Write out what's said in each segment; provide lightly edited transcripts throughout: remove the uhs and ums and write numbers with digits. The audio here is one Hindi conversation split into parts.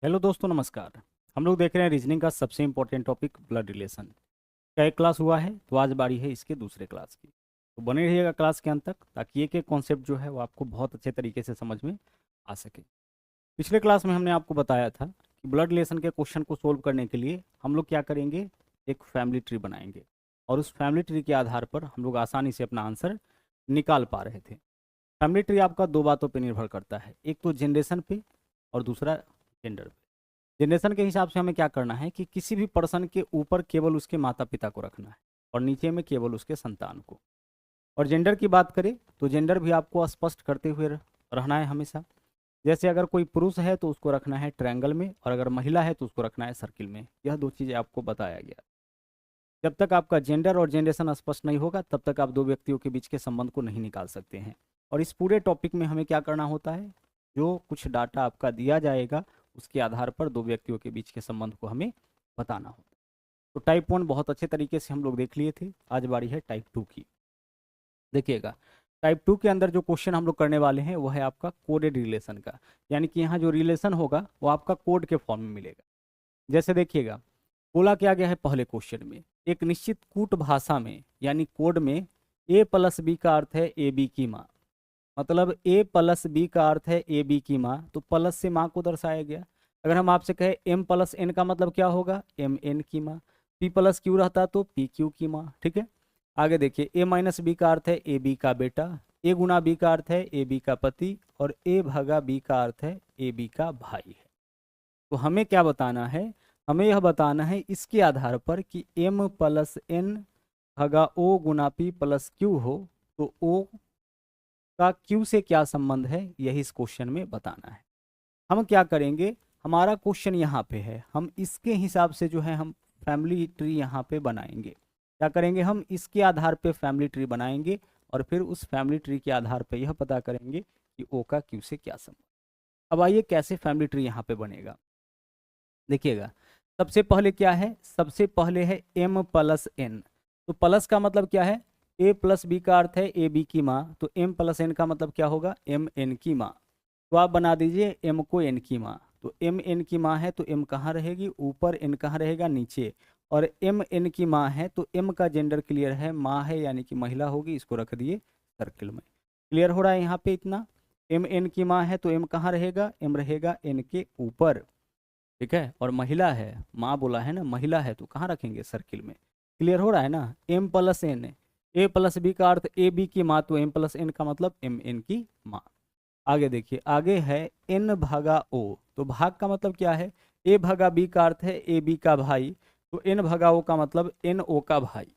हेलो दोस्तों, नमस्कार। हम लोग देख रहे हैं रीजनिंग का सबसे इम्पोर्टेंट टॉपिक ब्लड रिलेशन। क्या एक क्लास हुआ है तो आज बारी है इसके दूसरे क्लास की। तो बने रहिएगा क्लास के अंत तक ताकि एक एक कॉन्सेप्ट जो है वो आपको बहुत अच्छे तरीके से समझ में आ सके। पिछले क्लास में हमने आपको बताया था कि ब्लड रिलेशन के क्वेश्चन को सोल्व करने के लिए हम लोग क्या करेंगे, एक फैमिली ट्री बनाएंगे और उस फैमिली ट्री के आधार पर हम लोग आसानी से अपना आंसर निकाल पा रहे थे। फैमिली ट्री आपका दो बातों पर निर्भर करता है, एक तो जनरेशन पे और दूसरा जेंडर पे। जनरेशन के हिसाब से हमें क्या करना है कि किसी भी पर्सन के ऊपर केवल उसके माता पिता को रखना है और नीचे में केवल उसके संतान को। और जेंडर की बात करें तो जेंडर भी आपको स्पष्ट करते हुए रहना है हमेशा। जैसे अगर कोई पुरुष है तो उसको रखना है ट्रायंगल में और अगर महिला है तो उसको रखना है सर्किल में। यह दो चीज़ें आपको बताया गया। जब तक आपका जेंडर और जनरेशन स्पष्ट नहीं होगा तब तक आप दो व्यक्तियों के बीच के संबंध को नहीं निकाल सकते हैं। और इस पूरे टॉपिक में हमें क्या करना होता है, जो कुछ डाटा आपका दिया जाएगा उसके आधार पर दो व्यक्तियों के बीच के संबंध को हमें बताना होता है। तो टाइप 1 बहुत अच्छे तरीके से हम लोग देख लिए थे, आज बारी है टाइप 2 की। देखिएगा, टाइप 2 के अंदर जो क्वेश्चन हम लोग करने वाले हैं वो है आपका कोडेड रिलेशन का। यानी कि यहाँ जो रिलेशन होगा वो आपका कोड के फॉर्म में मिलेगा। जैसे देखिएगा, बोला क्या गया है पहले क्वेश्चन में, एक निश्चित कूट भाषा में यानी कोड में ए प्लस बी का अर्थ है ए बी की माँ। मतलब ए प्लस बी का अर्थ है ए बी की माँ, तो प्लस से माँ को दर्शाया गया। अगर हम आपसे कहें एम प्लस एन का मतलब क्या होगा, एम एन की माँ। पी प्लस क्यू रहता तो पी क्यू की माँ। ठीक है, आगे देखिए, ए माइनस बी का अर्थ है ए बी का बेटा, ए गुना बी का अर्थ है ए बी का पति और ए भागा बी का अर्थ है ए बी का भाई है। तो हमें क्या बताना है, हमें यह बताना है इसके आधार पर कि एम प्लस एन भागा ओ गुना पी प्लस क्यू हो तो ओ का क्यू से क्या संबंध है, यही इस क्वेश्चन में बताना है। हम क्या करेंगे, हमारा क्वेश्चन यहाँ पे है, हम इसके हिसाब से जो है हम फैमिली ट्री यहाँ पे बनाएंगे। क्या करेंगे, हम इसके आधार पे फैमिली ट्री बनाएंगे और फिर उस फैमिली ट्री के आधार पे यह पता करेंगे कि ओ का क्यू से क्या संबंध। अब आइए कैसे फैमिली ट्री यहाँ पे बनेगा। देखिएगा, सबसे पहले क्या है, सबसे पहले है एम प्लस एन। तो प्लस का मतलब क्या है, ए प्लस बी का अर्थ है ए बी की माँ, तो एम प्लस एन का मतलब क्या होगा, एम एन की माँ। तो आप बना दीजिए एम को एन की माँ। तो एम एन की माँ है तो एम कहाँ रहेगी ऊपर, एन कहाँ रहेगा नीचे। और एम एन की माँ है तो एम का जेंडर क्लियर है, माँ है यानी कि महिला होगी, इसको रख दिए सर्किल में। क्लियर हो रहा है यहाँ पे इतना। एम एन की माँ है तो एम कहाँ रहेगा, एम रहेगा एन के ऊपर। ठीक है, और महिला है, माँ बोला है ना, महिला है तो कहाँ रखेंगे, सर्किल में। क्लियर हो रहा है ना। एम प्लस एन, ए प्लस बी का अर्थ ए बी की माँ, तो एम प्लस एन का मतलब एम एन की माँ। आगे देखिए, आगे है एन भागा ओ। तो भाग का मतलब क्या है, ए भागा बी का अर्थ है ए बी का भाई, तो एन भागा ओ का मतलब एन ओ का भाई।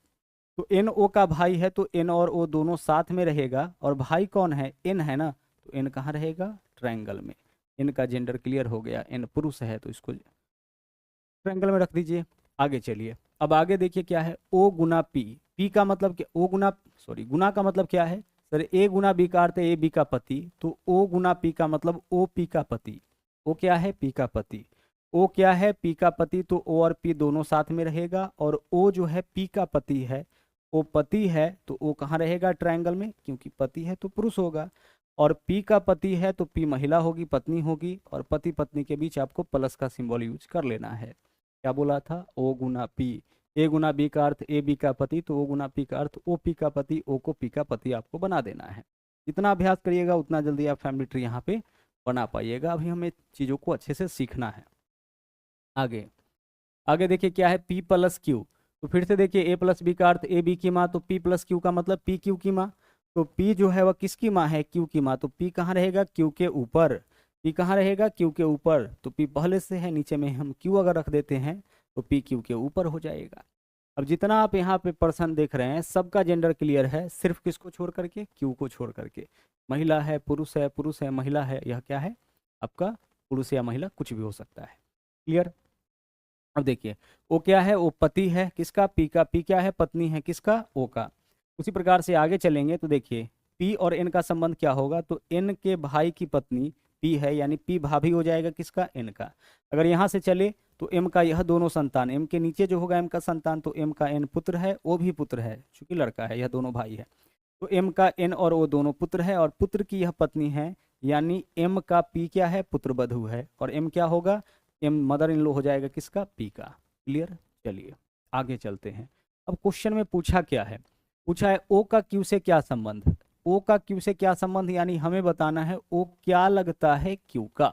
तो एन ओ का भाई है तो एन और ओ दोनों साथ में रहेगा, और भाई कौन है, एन है ना, तो एन कहाँ रहेगा, ट्रायंगल में। एन का जेंडर क्लियर हो गया, एन पुरुष है तो इसको ट्रायंगल में रख दीजिए। आगे चलिए, अब आगे देखिए क्या है, ओ गुना पी। पी का मतलब क्या, ओ गुना, सॉरी गुना का मतलब क्या है सर, ए गुना बी का अर्थ है ए बी का पति, तो ओ गुना पी का मतलब ओ पी का पति। ओ क्या है, पी का पति। ओ क्या है, पी का पति, तो ओ और पी दोनों साथ में रहेगा, और ओ जो है पी का पति है, ओ पति है तो ओ कहाँ रहेगा, ट्रायंगल में, क्योंकि पति है तो पुरुष होगा। और पी का पति है तो पी महिला होगी, पत्नी होगी, और पति पत्नी के बीच आपको प्लस का सिंबल यूज कर लेना है। क्या बोला था, ओ गुना पी। ए गुना बी का अर्थ ए बी का पति, तो ओ गुना पी का अर्थ ओ पी का पति, ओ को पी का पति आपको बना देना है। जितना अभ्यास करिएगा उतना जल्दी आप फैमिली ट्री यहाँ पे बना पाइएगा। अभी हमें चीज़ों को अच्छे से सीखना है। आगे, आगे देखिए क्या है, पी प्लस क्यू। तो फिर से देखिए, ए प्लस बी का अर्थ ए बी की माँ, तो पी प्लस क्यू का मतलब पी क्यू की माँ। तो पी जो है वह किसकी माँ है, क्यू की माँ, तो पी कहाँ रहेगा, क्यू के ऊपर। पी कहाँ रहेगा, क्यू के ऊपर, तो पी पहले से है, नीचे में हम क्यू अगर रख देते हैं तो पी क्यू के ऊपर हो जाएगा। अब जितना आप यहाँ पे पर्सन देख रहे हैं सबका जेंडर क्लियर है, सिर्फ किसको छोड़ करके, क्यू को छोड़ करके। महिला है, पुरुष है, पुरुष है, महिला है, यह क्या है आपका, पुरुष या महिला कुछ भी हो सकता है। क्लियर। अब देखिए, ओ क्या है, ओ पति है किसका, पी का, पी क्या है, पत्नी है किसका, ओ का। उसी प्रकार से आगे चलेंगे तो देखिए, पी और एन का संबंध क्या होगा, तो एन के भाई की पत्नी पी है, यानी पी भाभी हो जाएगा किसका, एन का। अगर यहाँ से चले तो एम का यह दोनों संतान, एम के नीचे जो होगा एम का संतान, तो एम का एन पुत्र है, ओ भी पुत्र है, चूंकि लड़का है, यह दोनों भाई है। तो एम का एन और ओ दोनों पुत्र है, और पुत्र की यह पत्नी है, यानी एम का पी क्या है, पुत्र वधू है, और एम क्या होगा, एम मदर इन लॉ हो जाएगा किसका, पी का। क्लियर। चलिए आगे चलते हैं। अब क्वेश्चन में पूछा क्या है, पूछा है ओ का क्यू से क्या संबंध। ओ का क्यू से क्या संबंध, यानी हमें बताना है ओ क्या लगता है क्यू का।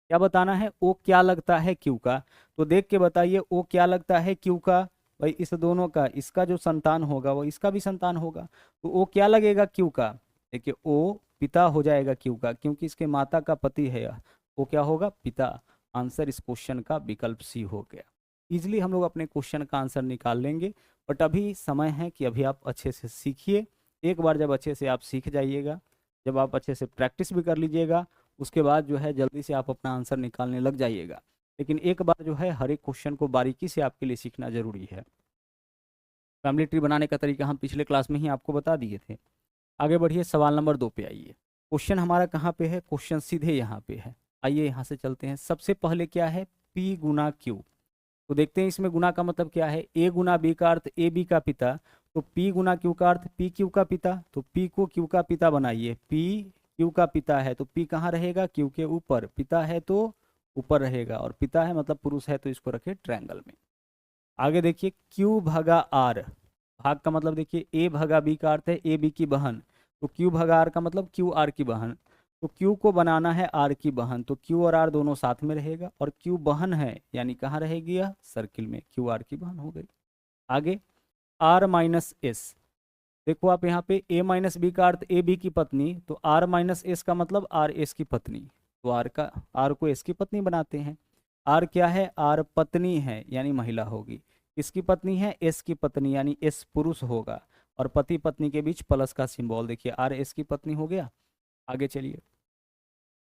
क्या बताना है, ओ क्या लगता है क्यू का। तो देख के बताइए ओ क्या लगता है क्यू का। भाई इस दोनों का, इसका जो संतान होगा वो इसका भी संतान होगा, तो ओ क्या लगेगा क्यू का। देखिए ओ पिता हो जाएगा क्यू का, क्योंकि इसके माता का पति है यह, वो क्या होगा, पिता। आंसर इस क्वेश्चन का विकल्प सी हो गया। इजिली हम लोग अपने क्वेश्चन का आंसर निकाल लेंगे, बट अभी समय है कि अभी आप अच्छे से सीखिए। एक बार जब अच्छे से आप सीख जाइएगा, जब आप अच्छे से प्रैक्टिस भी कर लीजिएगा, उसके बाद जो है जल्दी से आप अपना आंसर निकालने लग जाइएगा। लेकिन एक बार जो है हर एक क्वेश्चन को बारीकी से आपके लिए सीखना जरूरी है। फैमिली ट्री बनाने का तरीका हम पिछले क्लास में ही आपको बता दिए थे। आगे बढ़िए, सवाल नंबर 2 पे आइए। क्वेश्चन हमारा कहाँ पे है, क्वेश्चन सीधे यहाँ पे है। आइए यहाँ से चलते हैं। सबसे पहले क्या है, पी गुना क्यू। तो देखते हैं इसमें गुना का मतलब क्या है, ए गुना बी का अर्थ ए बी का पिता, तो पी गुना क्यू का अर्थ पी क्यू का पिता। तो पी को क्यू का पिता बनाइए, पी क्यू का पिता है तो पी कहाँ रहेगा, क्यू के ऊपर, पिता है तो ऊपर रहेगा, और पिता है मतलब पुरुष है तो इसको रखे ट्रायंगल में। आगे देखिए, क्यू भागा आर। भाग का मतलब देखिए ए भागा बी का अर्थ है ए बी की बहन, तो क्यू भागा आर का मतलब क्यू आर की बहन। तो क्यू को बनाना है आर की बहन, तो क्यू और आर दोनों साथ में रहेगा, और क्यू बहन है यानी कहाँ रहेगी यह, सर्किल में, क्यू आर की बहन हो गई। आगे आर माइनस एस। देखो आप यहाँ पे ए माइनस बी का अर्थ ए बी की पत्नी, तो आर माइनस एस का मतलब आर एस की पत्नी, तो आर को एस की पत्नी बनाते हैं। आर क्या है, आर पत्नी है यानी महिला होगी। किसकी पत्नी है, एस की पत्नी, यानी एस पुरुष होगा, और पति पत्नी के बीच प्लस का सिंबल, देखिए आर एस की पत्नी हो गया। आगे चलिए,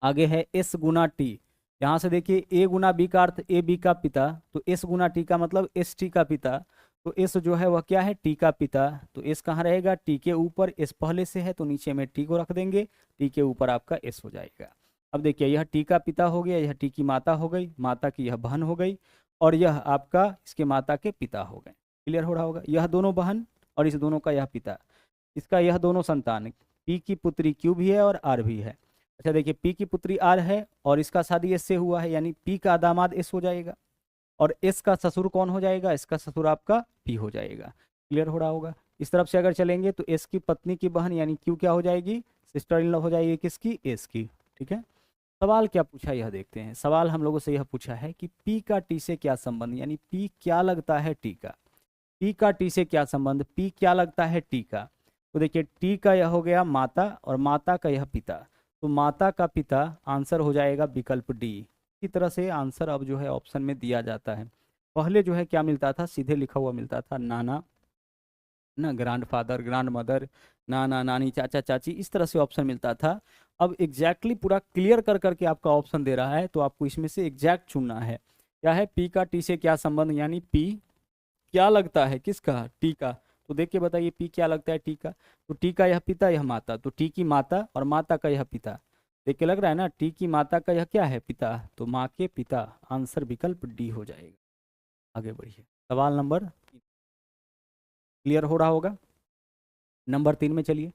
आगे है एस गुना टी। यहाँ से देखिए ए गुना बी का अर्थ ए बी का पिता, तो एस गुना टी का मतलब एस टी का पिता, तो एस जो है वह क्या है, टी का पिता। तो एस कहाँ रहेगा, टी के ऊपर, एस पहले से है तो नीचे में टी को रख देंगे, टी के ऊपर आपका एस हो जाएगा। अब देखिए यह टी का पिता हो गया, यह टी की माता हो गई, माता की यह बहन हो गई, और यह आपका इसके माता के पिता हो गए। क्लियर हो रहा होगा, यह दोनों बहन और इस दोनों का यह पिता, इसका यह दोनों संतान, पी की पुत्री क्यू भी है और आर भी है। अच्छा देखिए पी की पुत्री आर है और इसका शादी एस से हुआ है, यानी पी का दामाद एस हो जाएगा, और एस का ससुर कौन हो जाएगा, इसका ससुर आपका पी हो जाएगा। क्लियर हो रहा होगा। इस तरफ से अगर चलेंगे तो एस की पत्नी की बहन यानी क्यू क्या हो जाएगी, सिस्टर इन लॉ हो जाएगी किसकी, एस की। ठीक है, सवाल क्या पूछा यह देखते हैं। सवाल हम लोगों से यह पूछा है कि पी का टी से क्या संबंध, यानी पी क्या लगता है टी का। पी का टी से क्या संबंध, पी क्या लगता है टी का। तो देखिए टी का यह हो गया माता और माता का यह पिता, तो माता का पिता आंसर हो जाएगा विकल्प डी। इसी तरह से आंसर अब जो है ऑप्शन में दिया जाता है। पहले जो है क्या मिलता था, सीधे लिखा हुआ मिलता था, नाना ना, ग्रैंड फादर, ग्रैंड मदर, नाना नानी, चाचा चाची, इस तरह से ऑप्शन मिलता था। अब एग्जैक्टली पूरा क्लियर कर करके आपका ऑप्शन दे रहा है, तो आपको इसमें से एग्जैक्ट चुनना है। क्या है, पी का टी से क्या संबंध, यानी पी क्या लगता है किसका, टी का। तो देख के बताइए पी क्या लगता है टी का। तो टी का यह पिता यह माता, तो टी की माता और माता का यह पिता, देख के लग रहा है ना, टी की माता का यह क्या है, पिता, तो माँ के पिता। आंसर विकल्प डी हो जाएगा। आगे बढ़िए, सवाल नंबर, क्लियर हो रहा होगा। नंबर 3 में चलिए,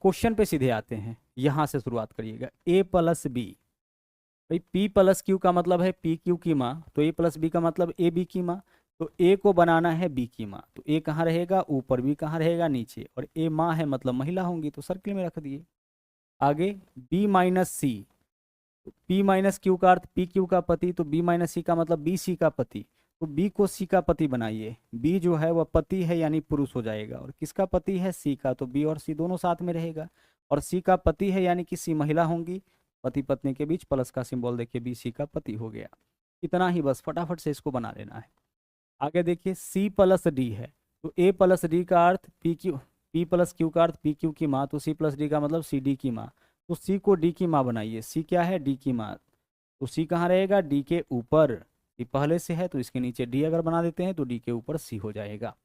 क्वेश्चन पे सीधे आते हैं, यहां से शुरुआत करिएगा। ए प्लस बी, भाई पी प्लस क्यू का मतलब है पी क्यू की माँ, तो ए प्लस बी का मतलब ए बी की माँ, तो ए को बनाना है बी की माँ, तो ए कहाँ रहेगा ऊपर, बी कहाँ रहेगा नीचे, और ए माँ है मतलब महिला होंगी तो सर्किल में रख दिए। आगे बी माइनस सी, पी माइनस क्यू का अर्थ पी क्यू का पति, तो बी माइनस सी का मतलब बी सी का पति, तो बी को सी का पति बनाइए। बी जो है वह पति है यानी पुरुष हो जाएगा, और किसका पति है, सी का, तो बी और सी दोनों साथ में रहेगा, और सी का पति है यानी कि सी महिला होंगी, पति पत्नी के बीच प्लस का सिंबल देखिए, बी सी का पति हो गया। इतना ही बस, फटाफट से इसको बना लेना है। आगे देखिए सी प्लस डी है, तो ए प्लस डी का अर्थ P Q, P plus Q का अर्थ पी क्यू की माँ, तो सी प्लस डी का मतलब सी डी की माँ, तो सी को डी की माँ बनाइए। सी क्या है, डी की माँ, तो सी कहाँ रहेगा, डी के ऊपर, सी पहले से है तो इसके नीचे डी अगर बना देते हैं तो डी के ऊपर सी हो जाएगा।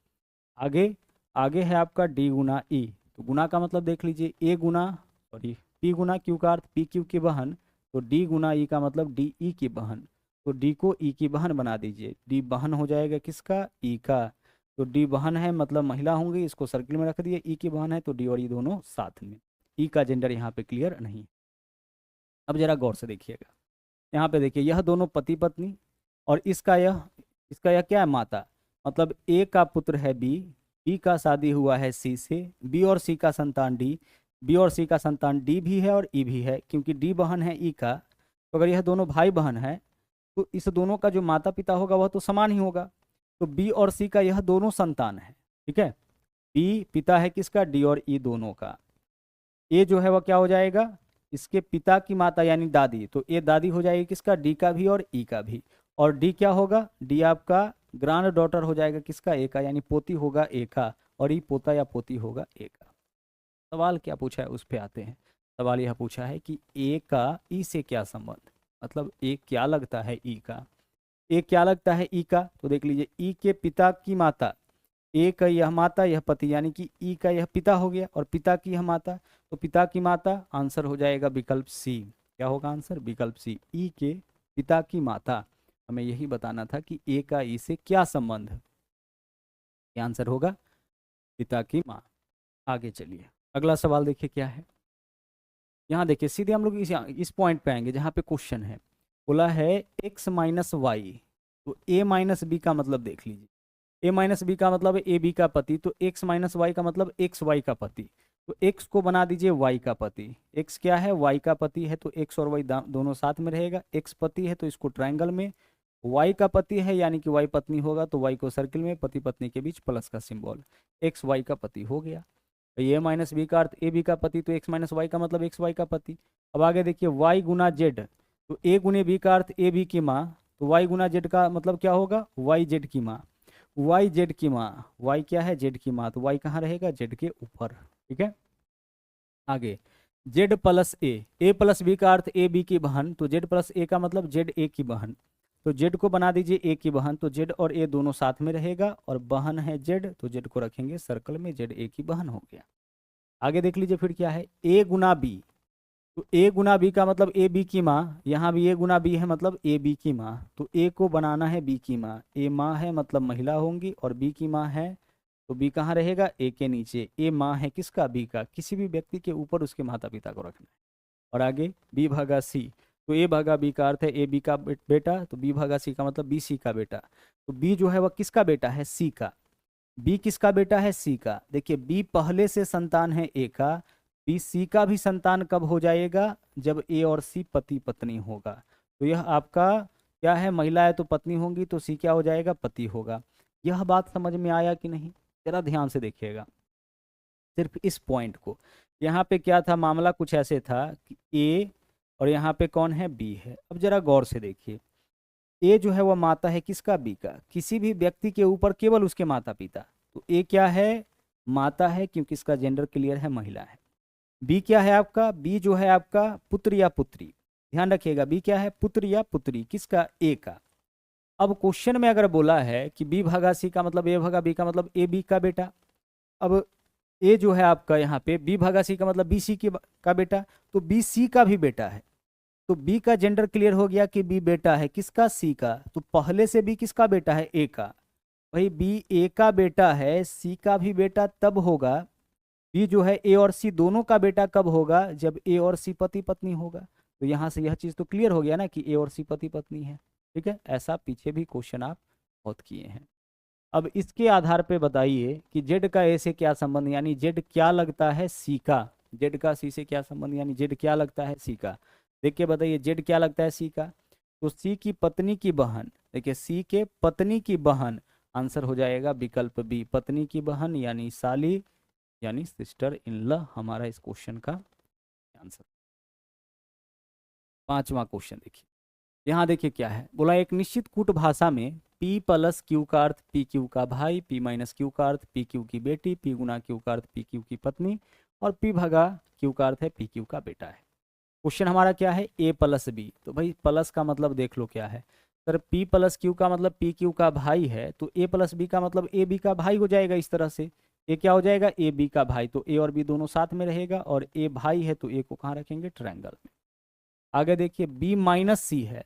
आगे, आगे है आपका डी गुना ई, तो गुना का मतलब देख लीजिए, ए गुना, सॉरी, पी गुना क्यू का अर्थ पी क्यू की बहन, तो डी गुना ई का मतलब डी ई की बहन, तो डी को ई की बहन बना दीजिए। डी बहन हो जाएगा किसका, ई का, तो डी बहन है मतलब महिला होंगी, इसको सर्किल में रख दिए। ई की बहन है तो डी और ई दोनों साथ में, ई का जेंडर यहाँ पे क्लियर नहीं। अब जरा गौर से देखिएगा, यहाँ पे देखिए यह दोनों पति पत्नी, और इसका यह क्या है, माता। मतलब ए का पुत्र है बी, बी का शादी हुआ है सी से, बी और सी का संतान डी, बी और सी का संतान डी भी है और ई भी है, क्योंकि डी बहन है ई का। तो अगर यह दोनों भाई बहन है तो इस दोनों का जो माता पिता होगा वह तो समान ही होगा। तो बी और सी का यह दोनों संतान है, ठीक है। बी पिता है किसका, डी और ई दोनों का। ए जो है वह क्या हो जाएगा, इसके पिता की माता यानी दादी, तो ए दादी हो जाएगी किसका, डी का भी और ई का भी। और डी क्या होगा, डी आपका ग्रैंड डॉटर हो जाएगा किसका, ए का, यानी पोती होगा ए का, और ई पोता या पोती होगा ए का। सवाल क्या पूछा है उस पे आते हैं। सवाल यह पूछा है कि ए का ई से क्या संबंध, मतलब ए क्या लगता है ई का, ए क्या लगता है ई का। तो देख लीजिए, ई के पिता की माता, ए का यह माता यह पति, यानी कि ई का यह पिता हो गया और पिता की यह माता, तो पिता की माता, आंसर हो जाएगा विकल्प सी। क्या होगा आंसर, विकल्प सी, ई के पिता की माता। हमें यही बताना था कि ए का ई से क्या संबंध है, क्या आंसर होगा, पिता की माँ। आगे चलिए, अगला सवाल देखिए क्या है। यहाँ देखिए सीधे हम लोग इस पॉइंट पे आएंगे जहाँ पे क्वेश्चन है, बोला है x माइनस वाई। तो a माइनस बी का मतलब देख लीजिए, a माइनस बी का मतलब है ए बी का पति, तो x माइनस वाई का मतलब एक्स वाई का पति। तो x को बना दीजिए y का पति, x क्या है, y का पति है, तो x और y दोनों साथ में रहेगा। x पति है तो इसको ट्रायंगल में, y का पति है यानी कि y पत्नी होगा तो y को सर्किल में, पति पत्नी के बीच प्लस का सिंबल, x y का पति हो गया। ए माइनस बी का अर्थ ए बी का पति, तो एक्स माइनस वाई का मतलब एक्स वाई का पति। अब आगे देखिए वाई गुना जेड, तो ए गुने बी का अर्थ ए बी की माँ, तो वाई गुना जेड का मतलब क्या होगा, वाई जेड की माँ, वाई जेड की माँ, वाई क्या है, जेड की माँ, तो वाई कहाँ रहेगा, जेड के ऊपर, ठीक है। आगे जेड प्लस ए प्लस बी का अर्थ ए बी की बहन, तो जेड प्लस ए का मतलब जेड ए की बहन, तो जेड को बना दीजिए ए की बहन, तो जेड और ए दोनों साथ में रहेगा, और बहन है जेड तो जेड को रखेंगे सर्कल में, जेड ए की बहन हो गया। आगे देख लीजिए फिर क्या है, ए गुना बी, तो ए गुना बी का मतलब ए बी की माँ, यहाँ भी ए गुना बी है मतलब ए बी की माँ, तो ए को बनाना है बी की माँ, ए माँ है मतलब महिला होंगी, और बी की माँ है तो बी कहाँ रहेगा, ए के नीचे, ए माँ है किसका, बी का, किसी भी व्यक्ति के ऊपर उसके माता पिता को रखना है। और आगे बी भागा सी, तो ए भागा बी का अर्थ है ए बी का बेटा, तो बी भागा सी का मतलब बी सी का बेटा, तो बी जो है वह किसका बेटा है, सी का। बी किसका बेटा है, सी का। देखिए बी पहले से संतान है ए का, बी सी का भी संतान कब हो जाएगा, जब ए और सी पति पत्नी होगा। तो यह आपका क्या है, महिला है तो पत्नी होंगी, तो सी क्या हो जाएगा, पति होगा। यह बात समझ में आया कि नहीं, जरा ध्यान से देखिएगा सिर्फ इस पॉइंट को। यहाँ पे क्या था, मामला कुछ ऐसे था कि ए और यहाँ पे कौन है, बी है। अब जरा गौर से देखिए, ए जो है वह माता है किसका, बी का, किसी भी व्यक्ति के ऊपर केवल उसके माता पिता, तो ए क्या है, माता है क्योंकि इसका जेंडर क्लियर है, महिला है। बी क्या है आपका, बी जो है आपका पुत्र या पुत्री, ध्यान रखिएगा बी क्या है, पुत्र या पुत्री किसका, ए का। अब क्वेश्चन में अगर बोला है कि बी भागा सी का मतलब ए भागा बी का मतलब ए बी का बेटा, अब ए जो है आपका यहाँ पे बी भागा सी का मतलब बी सी का बेटा, तो बी सी का भी बेटा है, तो बी का जेंडर क्लियर हो गया कि बी बेटा है किसका, सी का। तो पहले से बी किसका बेटा है, ए का, भाई बी ए का बेटा है, सी का भी बेटा तब होगा, बी जो है ए और सी दोनों का बेटा कब होगा, जब ए और सी पति पत्नी होगा। तो यहाँ से यह चीज़ तो क्लियर हो गया ना कि ए और सी पति पत्नी है, ठीक है। ऐसा पीछे भी क्वेश्चन आप बहुत किए हैं। अब इसके आधार पे बताइए कि जेड का ए से क्या संबंध, यानी जेड क्या लगता है सी का, जेड का सी से क्या संबंध, यानी जेड क्या लगता है सी का। देख के बताइए जेड क्या लगता है सी का, तो सी की पत्नी की बहन, देखिए सी के पत्नी की बहन, आंसर हो जाएगा विकल्प बी, पत्नी की बहन यानी साली यानी सिस्टर इन लॉ, हमारा इस क्वेश्चन का आंसर। पांचवा क्वेश्चन देखिए, यहाँ देखिए क्या है, बोला एक निश्चित कूट भाषा में P प्लस क्यू का अर्थ पी क्यू का भाई, P माइनस क्यू का अर्थ पी क्यू की बेटी, P गुना क्यू का अर्थ पी क्यू की पत्नी, और P भागा क्यू का अर्थ है पी क्यू का बेटा है। क्वेश्चन हमारा क्या है, A प्लस बी, तो भाई प्लस का मतलब देख लो क्या है सर, P प्लस क्यू का मतलब पी क्यू का भाई है, तो A प्लस बी का मतलब ए बी का भाई हो जाएगा। इस तरह से ए क्या हो जाएगा, ए बी का भाई, तो ए और बी दोनों साथ में रहेगा, और ए भाई है तो ए को कहाँ रखेंगे, ट्रायंगल में। आगे देखिए बी माइनस सी है,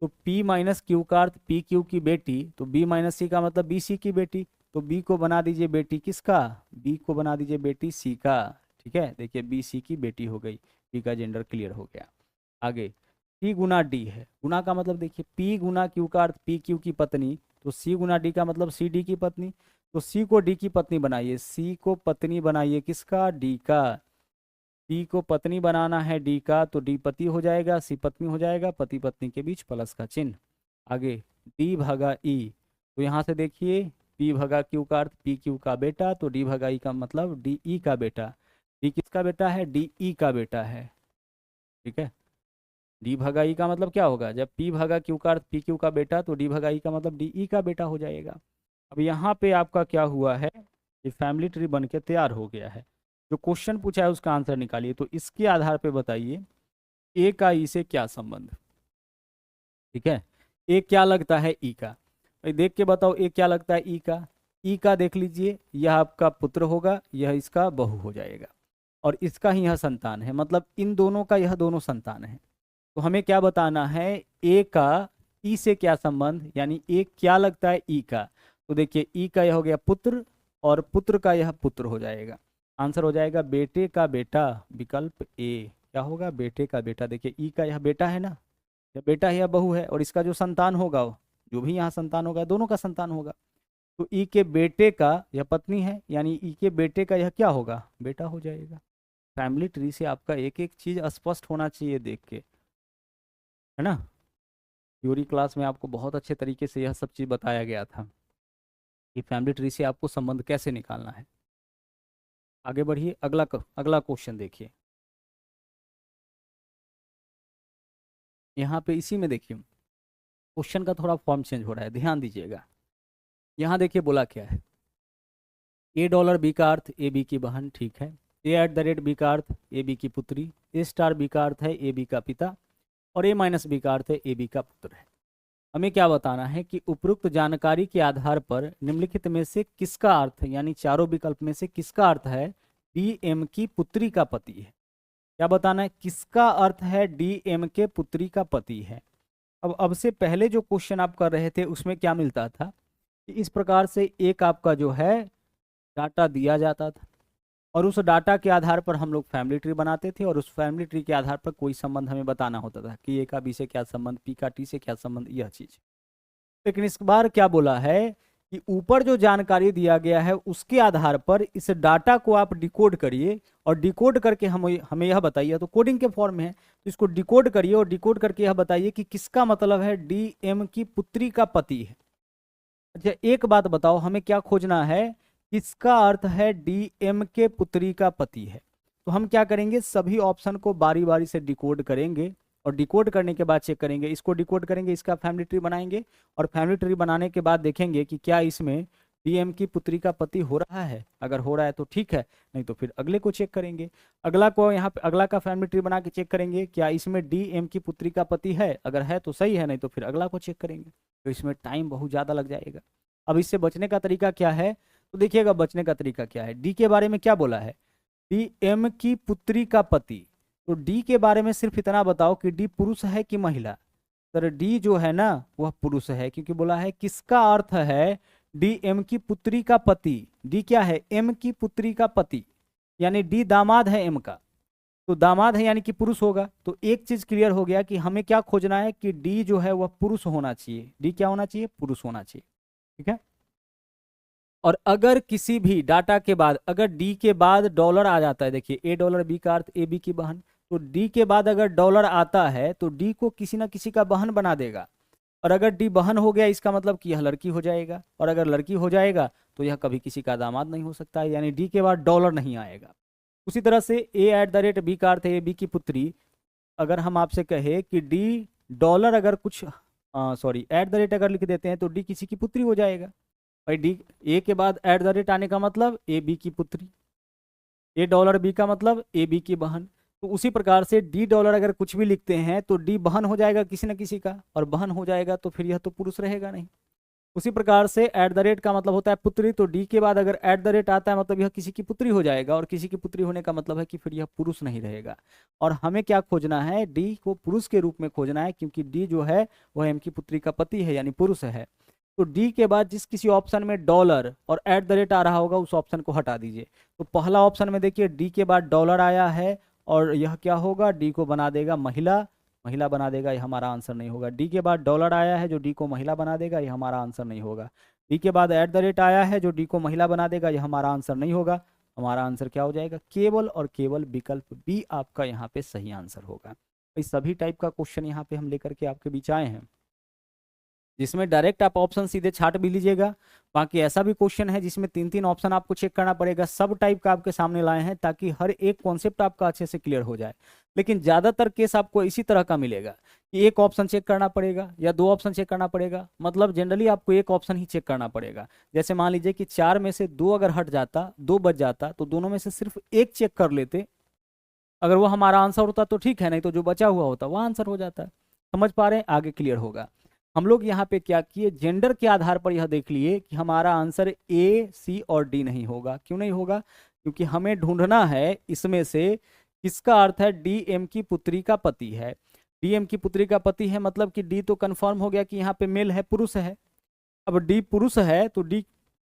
तो P माइनस क्यू का अर्थ पी क्यू की बेटी, तो B माइनस सी का मतलब बी सी की बेटी, तो B को बना दीजिए बेटी किसका, B को बना दीजिए बेटी C का, ठीक है। देखिए B C की बेटी हो गई, B का जेंडर क्लियर हो गया। आगे P गुना D है। गुना का मतलब देखिए P गुना Q का अर्थ P Q की पत्नी, तो C गुना D का मतलब C D की पत्नी। तो C को D की पत्नी बनाइए, C को पत्नी बनाइए किसका, D का। D को पत्नी बनाना है D का, तो D पति हो जाएगा, C पत्नी हो जाएगा, पति पत्नी के बीच प्लस का चिन्ह। आगे D भागा E, तो यहाँ से देखिए P भागा Q का अर्थ P Q का बेटा, तो D भागा E का मतलब D E का बेटा। D किसका बेटा है, D E का बेटा है। ठीक है, D भागा E का मतलब क्या होगा, जब P भागा Q का अर्थ P Q का बेटा, तो D भागा E का मतलब D E का बेटा हो जाएगा। अब यहाँ पे आपका क्या हुआ है, ये फैमिली ट्री बन के तैयार हो गया है। जो क्वेश्चन पूछा है उसका आंसर निकालिए, तो इसके आधार पे बताइए ए का ई से क्या संबंध। ठीक है, ए क्या लगता है ई का, भाई देख के बताओ ए क्या लगता है ई का। ई का देख लीजिए, यह आपका पुत्र होगा, यह इसका बहू हो जाएगा, और इसका ही यह संतान है, मतलब इन दोनों का यह दोनों संतान है। तो हमें क्या बताना है, ए का ई से क्या संबंध, यानी ए क्या लगता है ई का। तो देखिए ई का यह हो गया पुत्र, और पुत्र का यह पुत्र हो जाएगा। आंसर हो जाएगा बेटे का बेटा, विकल्प ए। क्या होगा, बेटे का बेटा। देखिए ई का यह बेटा है ना, यह बेटा है या बहू है, और इसका जो संतान होगा जो भी यहाँ संतान होगा दोनों का संतान होगा। तो ई के बेटे का यह पत्नी है, यानी ई के बेटे का यह क्या होगा, बेटा हो जाएगा। फैमिली ट्री से आपका एक एक चीज स्पष्ट होना चाहिए देख के, है ना। थ्योरी क्लास में आपको बहुत अच्छे तरीके से यह सब चीज बताया गया था कि फैमिली ट्री से आपको संबंध कैसे निकालना है। आगे बढ़िए, अगला क्वेश्चन देखिए। यहाँ पे इसी में देखिए क्वेश्चन का थोड़ा फॉर्म चेंज हो रहा है, ध्यान दीजिएगा। यहाँ देखिए बोला क्या है, ए डॉलर बी का अर्थ ए बी की बहन, ठीक है। ए एट द रेट बी का अर्थ ए बी की पुत्री। ए स्टार बी का अर्थ है ए बी का पिता, और ए माइनस बी का अर्थ है ए बी का पुत्र है। हमें क्या बताना है कि उपरोक्त जानकारी के आधार पर निम्नलिखित में से किसका अर्थ, यानी चारों विकल्प में से किसका अर्थ है डी एम की पुत्री का पति है। क्या बताना है, किसका अर्थ है डी एम के पुत्री का पति है। अब से पहले जो क्वेश्चन आप कर रहे थे उसमें क्या मिलता था कि इस प्रकार से एक आपका जो है डाटा दिया जाता था, और उस डाटा के आधार पर हम लोग फैमिली ट्री बनाते थे, और उस फैमिली ट्री के आधार पर कोई संबंध हमें बताना होता था कि ए का बी से क्या संबंध, पी का टी से क्या संबंध, यह चीज। लेकिन इस बार क्या बोला है कि ऊपर जो जानकारी दिया गया है उसके आधार पर इस डाटा को आप डिकोड करिए, और डिकोड करके हमें यह बताइए, तो कोडिंग के फॉर्म में है, तो इसको डिकोड करिए और डिकोड करके यह बताइए कि किसका मतलब है डी एम की पुत्री का पति है। अच्छा एक बात बताओ, हमें क्या खोजना है, किसका अर्थ है डी एम के पुत्री का पति है। तो हम क्या करेंगे, सभी ऑप्शन को बारी बारी से डिकोड करेंगे, और डिकोड करने के बाद चेक करेंगे, इसको डिकोड करेंगे, इसका फैमिली ट्री बनाएंगे, और फैमिली ट्री बनाने के बाद देखेंगे कि क्या इसमें डीएम की पुत्री का पति हो रहा है। अगर हो रहा है तो ठीक है, नहीं तो फिर अगले को चेक करेंगे। अगला को यहाँ पे अगला का फैमिली ट्री बना के चेक करेंगे क्या इसमें डीएम की पुत्री का पति है, अगर है तो सही है, नहीं तो फिर अगला को चेक करेंगे। तो इसमें टाइम बहुत ज़्यादा लग जाएगा। अब इससे बचने का तरीका क्या है, तो देखिएगा बचने का तरीका क्या है। डी के बारे में क्या बोला है, डीएम की पुत्री का पति, तो डी के बारे में सिर्फ इतना बताओ कि डी पुरुष है कि महिला। सर डी जो है ना वह पुरुष है, क्योंकि बोला है किसका अर्थ है डी एम की पुत्री का पति। डी क्या है, एम की पुत्री का पति, यानी डी दामाद है एम का, तो दामाद है यानी कि पुरुष होगा। तो एक चीज क्लियर हो गया कि हमें क्या खोजना है कि डी जो है वह पुरुष होना चाहिए। डी क्या होना चाहिए, पुरुष होना चाहिए। ठीक है, और अगर किसी भी डाटा के बाद अगर डी के बाद डॉलर आ जाता है, देखिए ए डॉलर बी का अर्थ ए बी की बहन, तो डी के बाद अगर डॉलर आता है तो डी को किसी ना किसी का बहन बना देगा, और अगर डी बहन हो गया इसका मतलब कि यह लड़की हो जाएगा, और अगर लड़की हो जाएगा तो यह कभी किसी का दामाद नहीं हो सकता है, यानी डी के बाद डॉलर नहीं आएगा। उसी तरह से ए एट द रेट बी का अर्थ है ए बी की पुत्री, अगर हम आपसे कहे कि डी डॉलर अगर कुछ सॉरी एट द रेट अगर लिख देते हैं तो डी किसी की पुत्री हो जाएगा। भाई डी ए के बाद एट द रेट आने का मतलब ए बी की पुत्री, ए डॉलर बी का मतलब ए बी की बहन। तो उसी प्रकार से डी डॉलर अगर कुछ भी लिखते हैं तो डी बहन हो जाएगा किसी न किसी का, और बहन हो जाएगा तो फिर यह तो पुरुष रहेगा नहीं। उसी प्रकार से एट द रेट का मतलब होता है पुत्री, तो डी के बाद अगर एट द रेट आता है मतलब यह किसी की पुत्री हो जाएगा, और किसी की पुत्री होने का मतलब है कि फिर यह पुरुष नहीं रहेगा। और हमें क्या खोजना है, डी को पुरुष के रूप में खोजना है, क्योंकि डी जो है वह एम की पुत्री का पति है यानी पुरुष है। तो डी के बाद जिस किसी ऑप्शन में डॉलर और एट द रेट आ रहा होगा उस ऑप्शन को हटा दीजिए। तो पहला ऑप्शन में देखिए डी के बाद डॉलर आया है, और यह क्या होगा, डी को बना देगा महिला, महिला बना देगा, ये हमारा आंसर नहीं होगा। डी के बाद डॉलर आया है जो डी को महिला बना देगा, ये हमारा आंसर नहीं होगा। डी के बाद एट द रेट आया है जो डी को महिला बना देगा, ये हमारा आंसर नहीं होगा। हमारा आंसर क्या हो जाएगा? केवल और केवल विकल्प बी आपका यहाँ पे सही आंसर होगा। इस सभी टाइप का क्वेश्चन यहाँ पे हम लेकर के आपके बीच आए हैं, जिसमें डायरेक्ट आप ऑप्शन सीधे छाट भी लीजिएगा। बाकी ऐसा भी क्वेश्चन है जिसमें 3-3 ऑप्शन आपको चेक करना पड़ेगा। सब टाइप का आपके सामने लाए हैं ताकि हर एक कॉन्सेप्ट आपका अच्छे से क्लियर हो जाए। लेकिन ज़्यादातर केस आपको इसी तरह का मिलेगा कि एक ऑप्शन चेक करना पड़ेगा या 2 ऑप्शन चेक करना पड़ेगा, मतलब जनरली आपको एक ऑप्शन ही चेक करना पड़ेगा। जैसे मान लीजिए कि 4 में से 2 अगर हट जाता, 2 बच जाता, तो दोनों में से सिर्फ एक चेक कर लेते, अगर वो हमारा आंसर होता तो ठीक है, नहीं तो जो बचा हुआ होता वो आंसर हो जाता। समझ पा रहे हैं? आगे क्लियर होगा। हम लोग यहाँ पे क्या किए, जेंडर के आधार पर यह देख लिए कि हमारा आंसर ए, सी और डी नहीं होगा। क्यों नहीं होगा? क्योंकि हमें ढूंढना है इसमें से किसका अर्थ है डी एम की पुत्री का पति है। डी एम की पुत्री का पति है मतलब कि डी तो कंफर्म हो गया कि यहाँ पे मेल है, पुरुष है। अब डी पुरुष है तो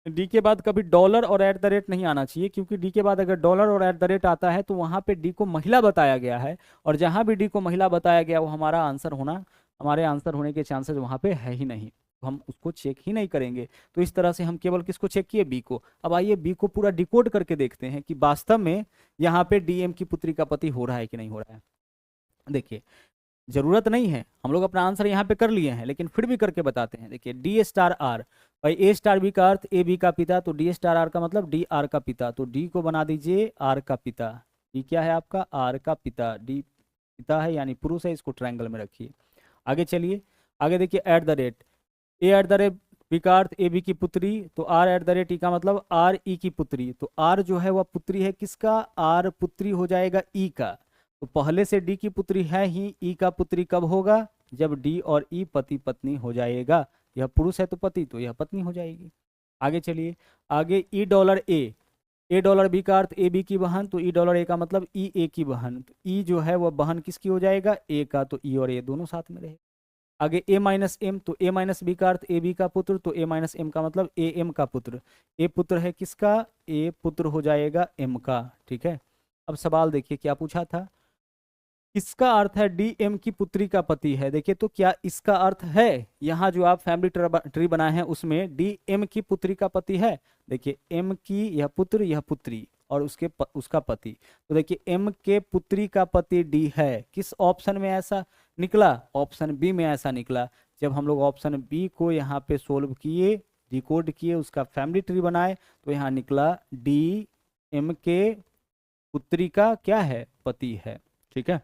डी के बाद कभी डॉलर और एट द रेट नहीं आना चाहिए, क्योंकि डी के बाद अगर डॉलर और एट द रेट आता है तो वहां पे डी को महिला बताया गया है, और जहां भी डी को महिला बताया गया वो हमारा आंसर होना, हमारे आंसर होने के चांसेस वहां पे है ही नहीं, तो हम उसको चेक ही नहीं करेंगे। तो इस तरह से हम केवल किसको चेक किए? बी को। अब आइए बी को पूरा डिकोड करके देखते हैं कि वास्तव में यहाँ पे डीएम की पुत्री का पति हो रहा है कि नहीं हो रहा है। देखिए, जरूरत नहीं है, हम लोग अपना आंसर यहाँ पे कर लिए हैं, लेकिन फिर भी करके बताते हैं। देखिए डी स्टार आर, भाई ए स्टार बी का अर्थ ए बी का पिता, तो डी स्टार आर का मतलब डी आर का पिता, तो डी को बना दीजिए आर का पिता। डी क्या है आपका? आर का पिता। डी पिता है यानी पुरुष है, इसको ट्रायंगल में रखिए। आगे चलिए, आगे देखिए at the rate, A at the rate B का अर्थ ए बी की पुत्री, तो R at the rate E का मतलब आर ई की पुत्री, तो आर जो है वह पुत्री है किसका? आर पुत्री हो जाएगा ई का। तो पहले से डी की पुत्री है ही, ई का पुत्री कब होगा? जब डी और ई पति पत्नी हो जाएगा। यह पुरुष है तो पति, तो यह पत्नी हो जाएगी। आगे चलिए, आगे ई डॉलर ए डॉलर बी का अर्थ ए बी की बहन, तो ई डॉलर ए का मतलब ई ए की बहन, तो ई जो है वह बहन किसकी हो जाएगा? ए का, तो ई और ए दोनों साथ में रहे। आगे ए माइनस एम, तो ए माइनस बी का अर्थ ए बी का पुत्र, तो ए माइनस एम का मतलब ए एम का पुत्र। ए पुत्र है किसका? ए पुत्र हो जाएगा एम का। ठीक है, अब सवाल देखिए क्या पूछा था, इसका अर्थ है डी एम की पुत्री का पति है। देखिए तो क्या इसका अर्थ है यहाँ जो आप फैमिली ट्री बनाए हैं उसमें डी एम की पुत्री का पति है? देखिए एम की यह पुत्र, यह पुत्री और उसका पति, तो देखिए एम के पुत्री का पति डी है। किस ऑप्शन में ऐसा निकला? ऑप्शन बी में ऐसा निकला। जब हम लोग ऑप्शन बी को यहाँ पे सोल्व किए, डिकोड किए, उसका फैमिली ट्री बनाए, तो यहाँ निकला डी एम के पुत्री का क्या है? पति है। ठीक है,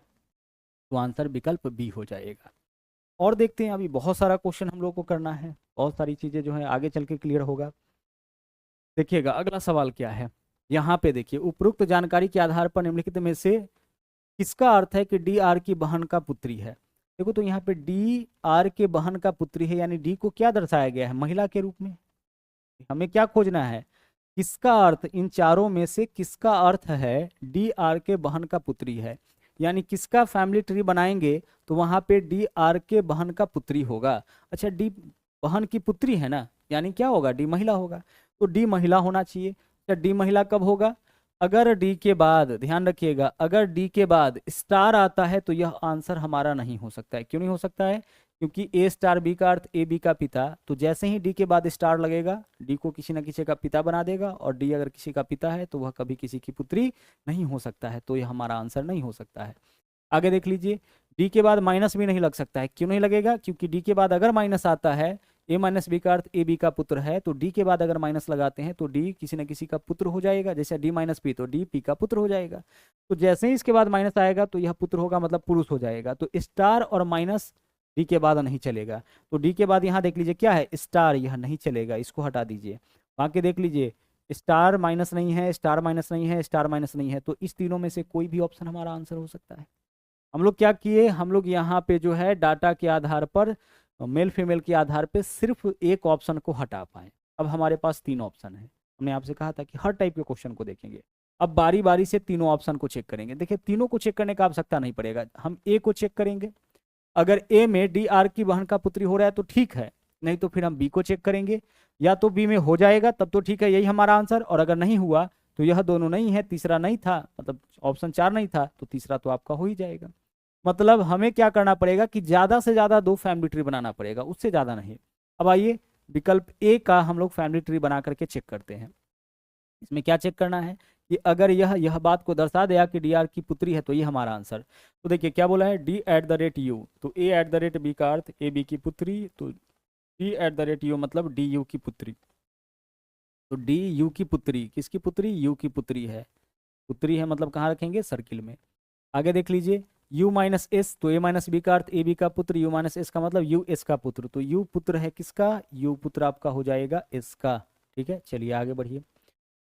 तो आंसर विकल्प बी हो जाएगा। और देखते हैं, अभी बहुत सारा क्वेश्चन हम लोग को करना है, बहुत सारी चीजें जो है आगे चल के क्लियर होगा। देखिएगा अगला सवाल क्या है, यहाँ पे देखिए, उपरोक्त जानकारी के आधार पर निम्नलिखित में से किसका अर्थ है कि डी आर की बहन का पुत्री है? देखो तो यहाँ पे डी आर के बहन का पुत्री है, यानी डी को क्या दर्शाया गया है? महिला के रूप में। हमें क्या खोजना है? किसका अर्थ, इन चारों में से किसका अर्थ है डी आर के बहन का पुत्री है? यानी किसका फैमिली ट्री बनाएंगे तो वहां पे डी आर के बहन का पुत्री होगा। अच्छा, डी बहन की पुत्री है ना, यानी क्या होगा? डी महिला होगा, तो डी महिला होना चाहिए। अच्छा, डी महिला कब होगा? अगर डी के बाद, ध्यान रखिएगा, अगर डी के बाद स्टार आता है तो यह आंसर हमारा नहीं हो सकता है। क्यों नहीं हो सकता है? क्योंकि ए स्टार बी का अर्थ ए बी का पिता, तो जैसे ही डी के बाद स्टार लगेगा डी को किसी न किसी का पिता बना देगा, और डी अगर किसी का पिता है तो वह कभी किसी की पुत्री नहीं हो सकता है, तो यह हमारा आंसर नहीं हो सकता है। आगे देख लीजिए, डी के बाद माइनस भी नहीं लग सकता है। क्यों नहीं लगेगा? क्योंकि डी के बाद अगर माइनस आता है, ए माइनस बी का अर्थ ए बी का पुत्र है, तो डी के बाद अगर माइनस लगाते हैं तो डी किसी न किसी का पुत्र हो जाएगा। जैसे डी माइनस पी, तो डी पी का पुत्र हो जाएगा। तो जैसे ही इसके बाद माइनस आएगा तो यह पुत्र होगा, मतलब पुरुष हो जाएगा। तो स्टार और माइनस डी के बाद नहीं चलेगा, तो डी के बाद यहाँ देख लीजिए क्या है? स्टार, यह नहीं चलेगा, इसको हटा दीजिए। बाकी देख लीजिए, स्टार माइनस नहीं है, स्टार माइनस नहीं है, स्टार माइनस नहीं है, तो इस तीनों में से कोई भी ऑप्शन हमारा आंसर हो सकता है। हम लोग क्या किए, हम लोग यहाँ पे जो है डाटा के आधार पर, मेल फीमेल के आधार पे सिर्फ एक ऑप्शन को हटा पाए। अब हमारे पास 3 ऑप्शन है। हमने आपसे कहा था कि हर टाइप के क्वेश्चन को देखेंगे। अब बारी बारी से तीनों ऑप्शन को चेक करेंगे। देखिए तीनों को चेक करने का आवश्यकता नहीं पड़ेगा, हम ए को चेक करेंगे। अगर ए में डी आर की बहन का पुत्री हो रहा है तो ठीक है, नहीं तो फिर हम बी को चेक करेंगे। या तो बी में हो जाएगा तब तो ठीक है, यही हमारा आंसर, और अगर नहीं हुआ तो यह दोनों नहीं है, तीसरा नहीं था, मतलब ऑप्शन 4 नहीं था, तो तीसरा तो आपका हो ही जाएगा। मतलब हमें क्या करना पड़ेगा कि ज्यादा से ज्यादा 2 फैमिली ट्री बनाना पड़ेगा, उससे ज्यादा नहीं। अब आइए विकल्प ए का हम लोग फैमिली ट्री बना करके चेक करते हैं। इसमें क्या चेक करना है कि अगर यह बात को दर्शा दिया कि डी आर की पुत्री है तो ये हमारा आंसर। तो देखिए क्या बोला है, D at the rate you, तो A at the rate B का अर्थ ए बी की पुत्री, तो D at the rate U मतलब डी यू की पुत्री। तो डी यू की पुत्री, किसकी पुत्री, यू की पुत्री है। पुत्री है मतलब कहाँ रखेंगे, सर्किल में। आगे देख लीजिए u माइनस एस, तो a माइनस बी का अर्थ ए बी का पुत्र, u माइनस एस का मतलब यू एस का पुत्र, तो u पुत्र है किसका, u पुत्र आपका हो जाएगा एस का। ठीक है, चलिए आगे बढ़िए।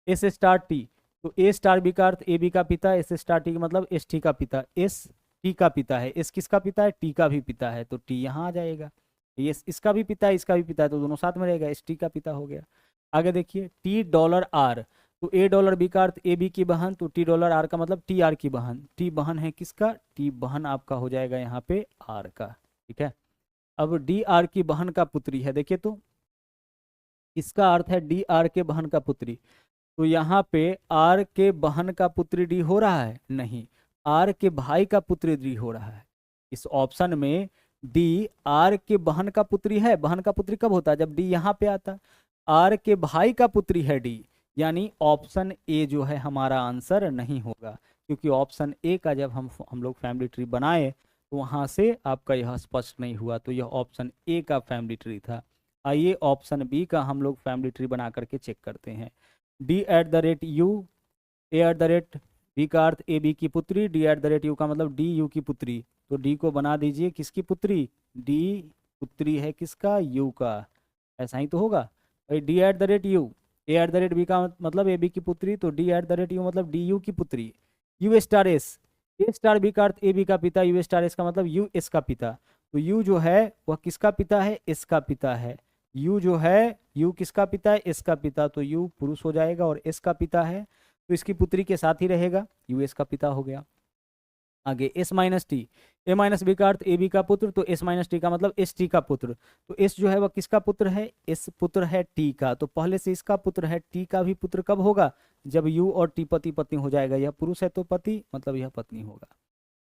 एस स्टार टी, तो ए स्टार बी का अर्थ ए बी का पिता, एस स्टार टी का मतलब एस टी का पिता, एस टी का पिता है, एस किसका पिता है, टी का भी पिता है, तो टी यहाँ आ जाएगा। ये इसका भी पिता है, इसका भी पिता है, तो दोनों साथ में रहेगा, एस टी का पिता हो गया। आगे देखिए टी डॉलर आर, तो ए डॉलर बी का अर्थ ए बी की बहन, तो टी डॉलर आर का मतलब टी आर की बहन, टी बहन है किसका, टी बहन आपका हो जाएगा यहाँ पे आर का। ठीक है, अब डी आर की बहन का पुत्री है, देखिए तो इसका अर्थ है डी आर के बहन का पुत्री, तो यहाँ पे आर के बहन का पुत्री डी हो रहा है, नहीं, आर के भाई का पुत्री डी हो रहा है। इस ऑप्शन में डी आर के बहन का पुत्री है, बहन का पुत्री कब होता है, जब डी यहाँ पे आता। आर के भाई का पुत्री है डी, यानी ऑप्शन ए जो है हमारा आंसर नहीं होगा, क्योंकि ऑप्शन ए का जब हम लोग फैमिली ट्री बनाए तो वहां से आपका यह स्पष्ट नहीं हुआ, तो यह ऑप्शन ए का फैमिली ट्री था। आइए ऑप्शन बी का हम लोग फैमिली ट्री बना करके चेक करते हैं। D at the rate U, A at the rate B का अर्थ ए बी की पुत्री, D at the rate U का मतलब डी यू की पुत्री, तो डी को बना दीजिए किसकी पुत्री, डी पुत्री है किसका, यू का, ऐसा ही तो होगा भाई। D at the rate U, A at the rate B का मतलब ए बी की पुत्री, तो D at the rate U मतलब डी यू की पुत्री। U star S, A star B का अर्थ ए बी का पिता, यू स्टार एस का मतलब यू एस का पिता, तो यू जो है वह किसका पिता है, एस का पिता है। यू जो है, यू किसका पिता है, एस का पिता, तो यू पुरुष हो जाएगा और एस का पिता है, तो इसकी पुत्री के साथ ही रहेगा, यू एस का पिता हो गया। आगे एस माइनस टी, ए माइनस बी का अर्थ ए बी का पुत्र, तो एस माइनस टी का मतलब एस टी का पुत्र, तो एस जो है वह किसका पुत्र है, एस पुत्र है टी का, तो पहले से इसका पुत्र है, टी का भी पुत्र कब होगा, जब यू और टी पति पत्नी हो जाएगा, यह पुरुष है तो पति मतलब यह पत्नी होगा।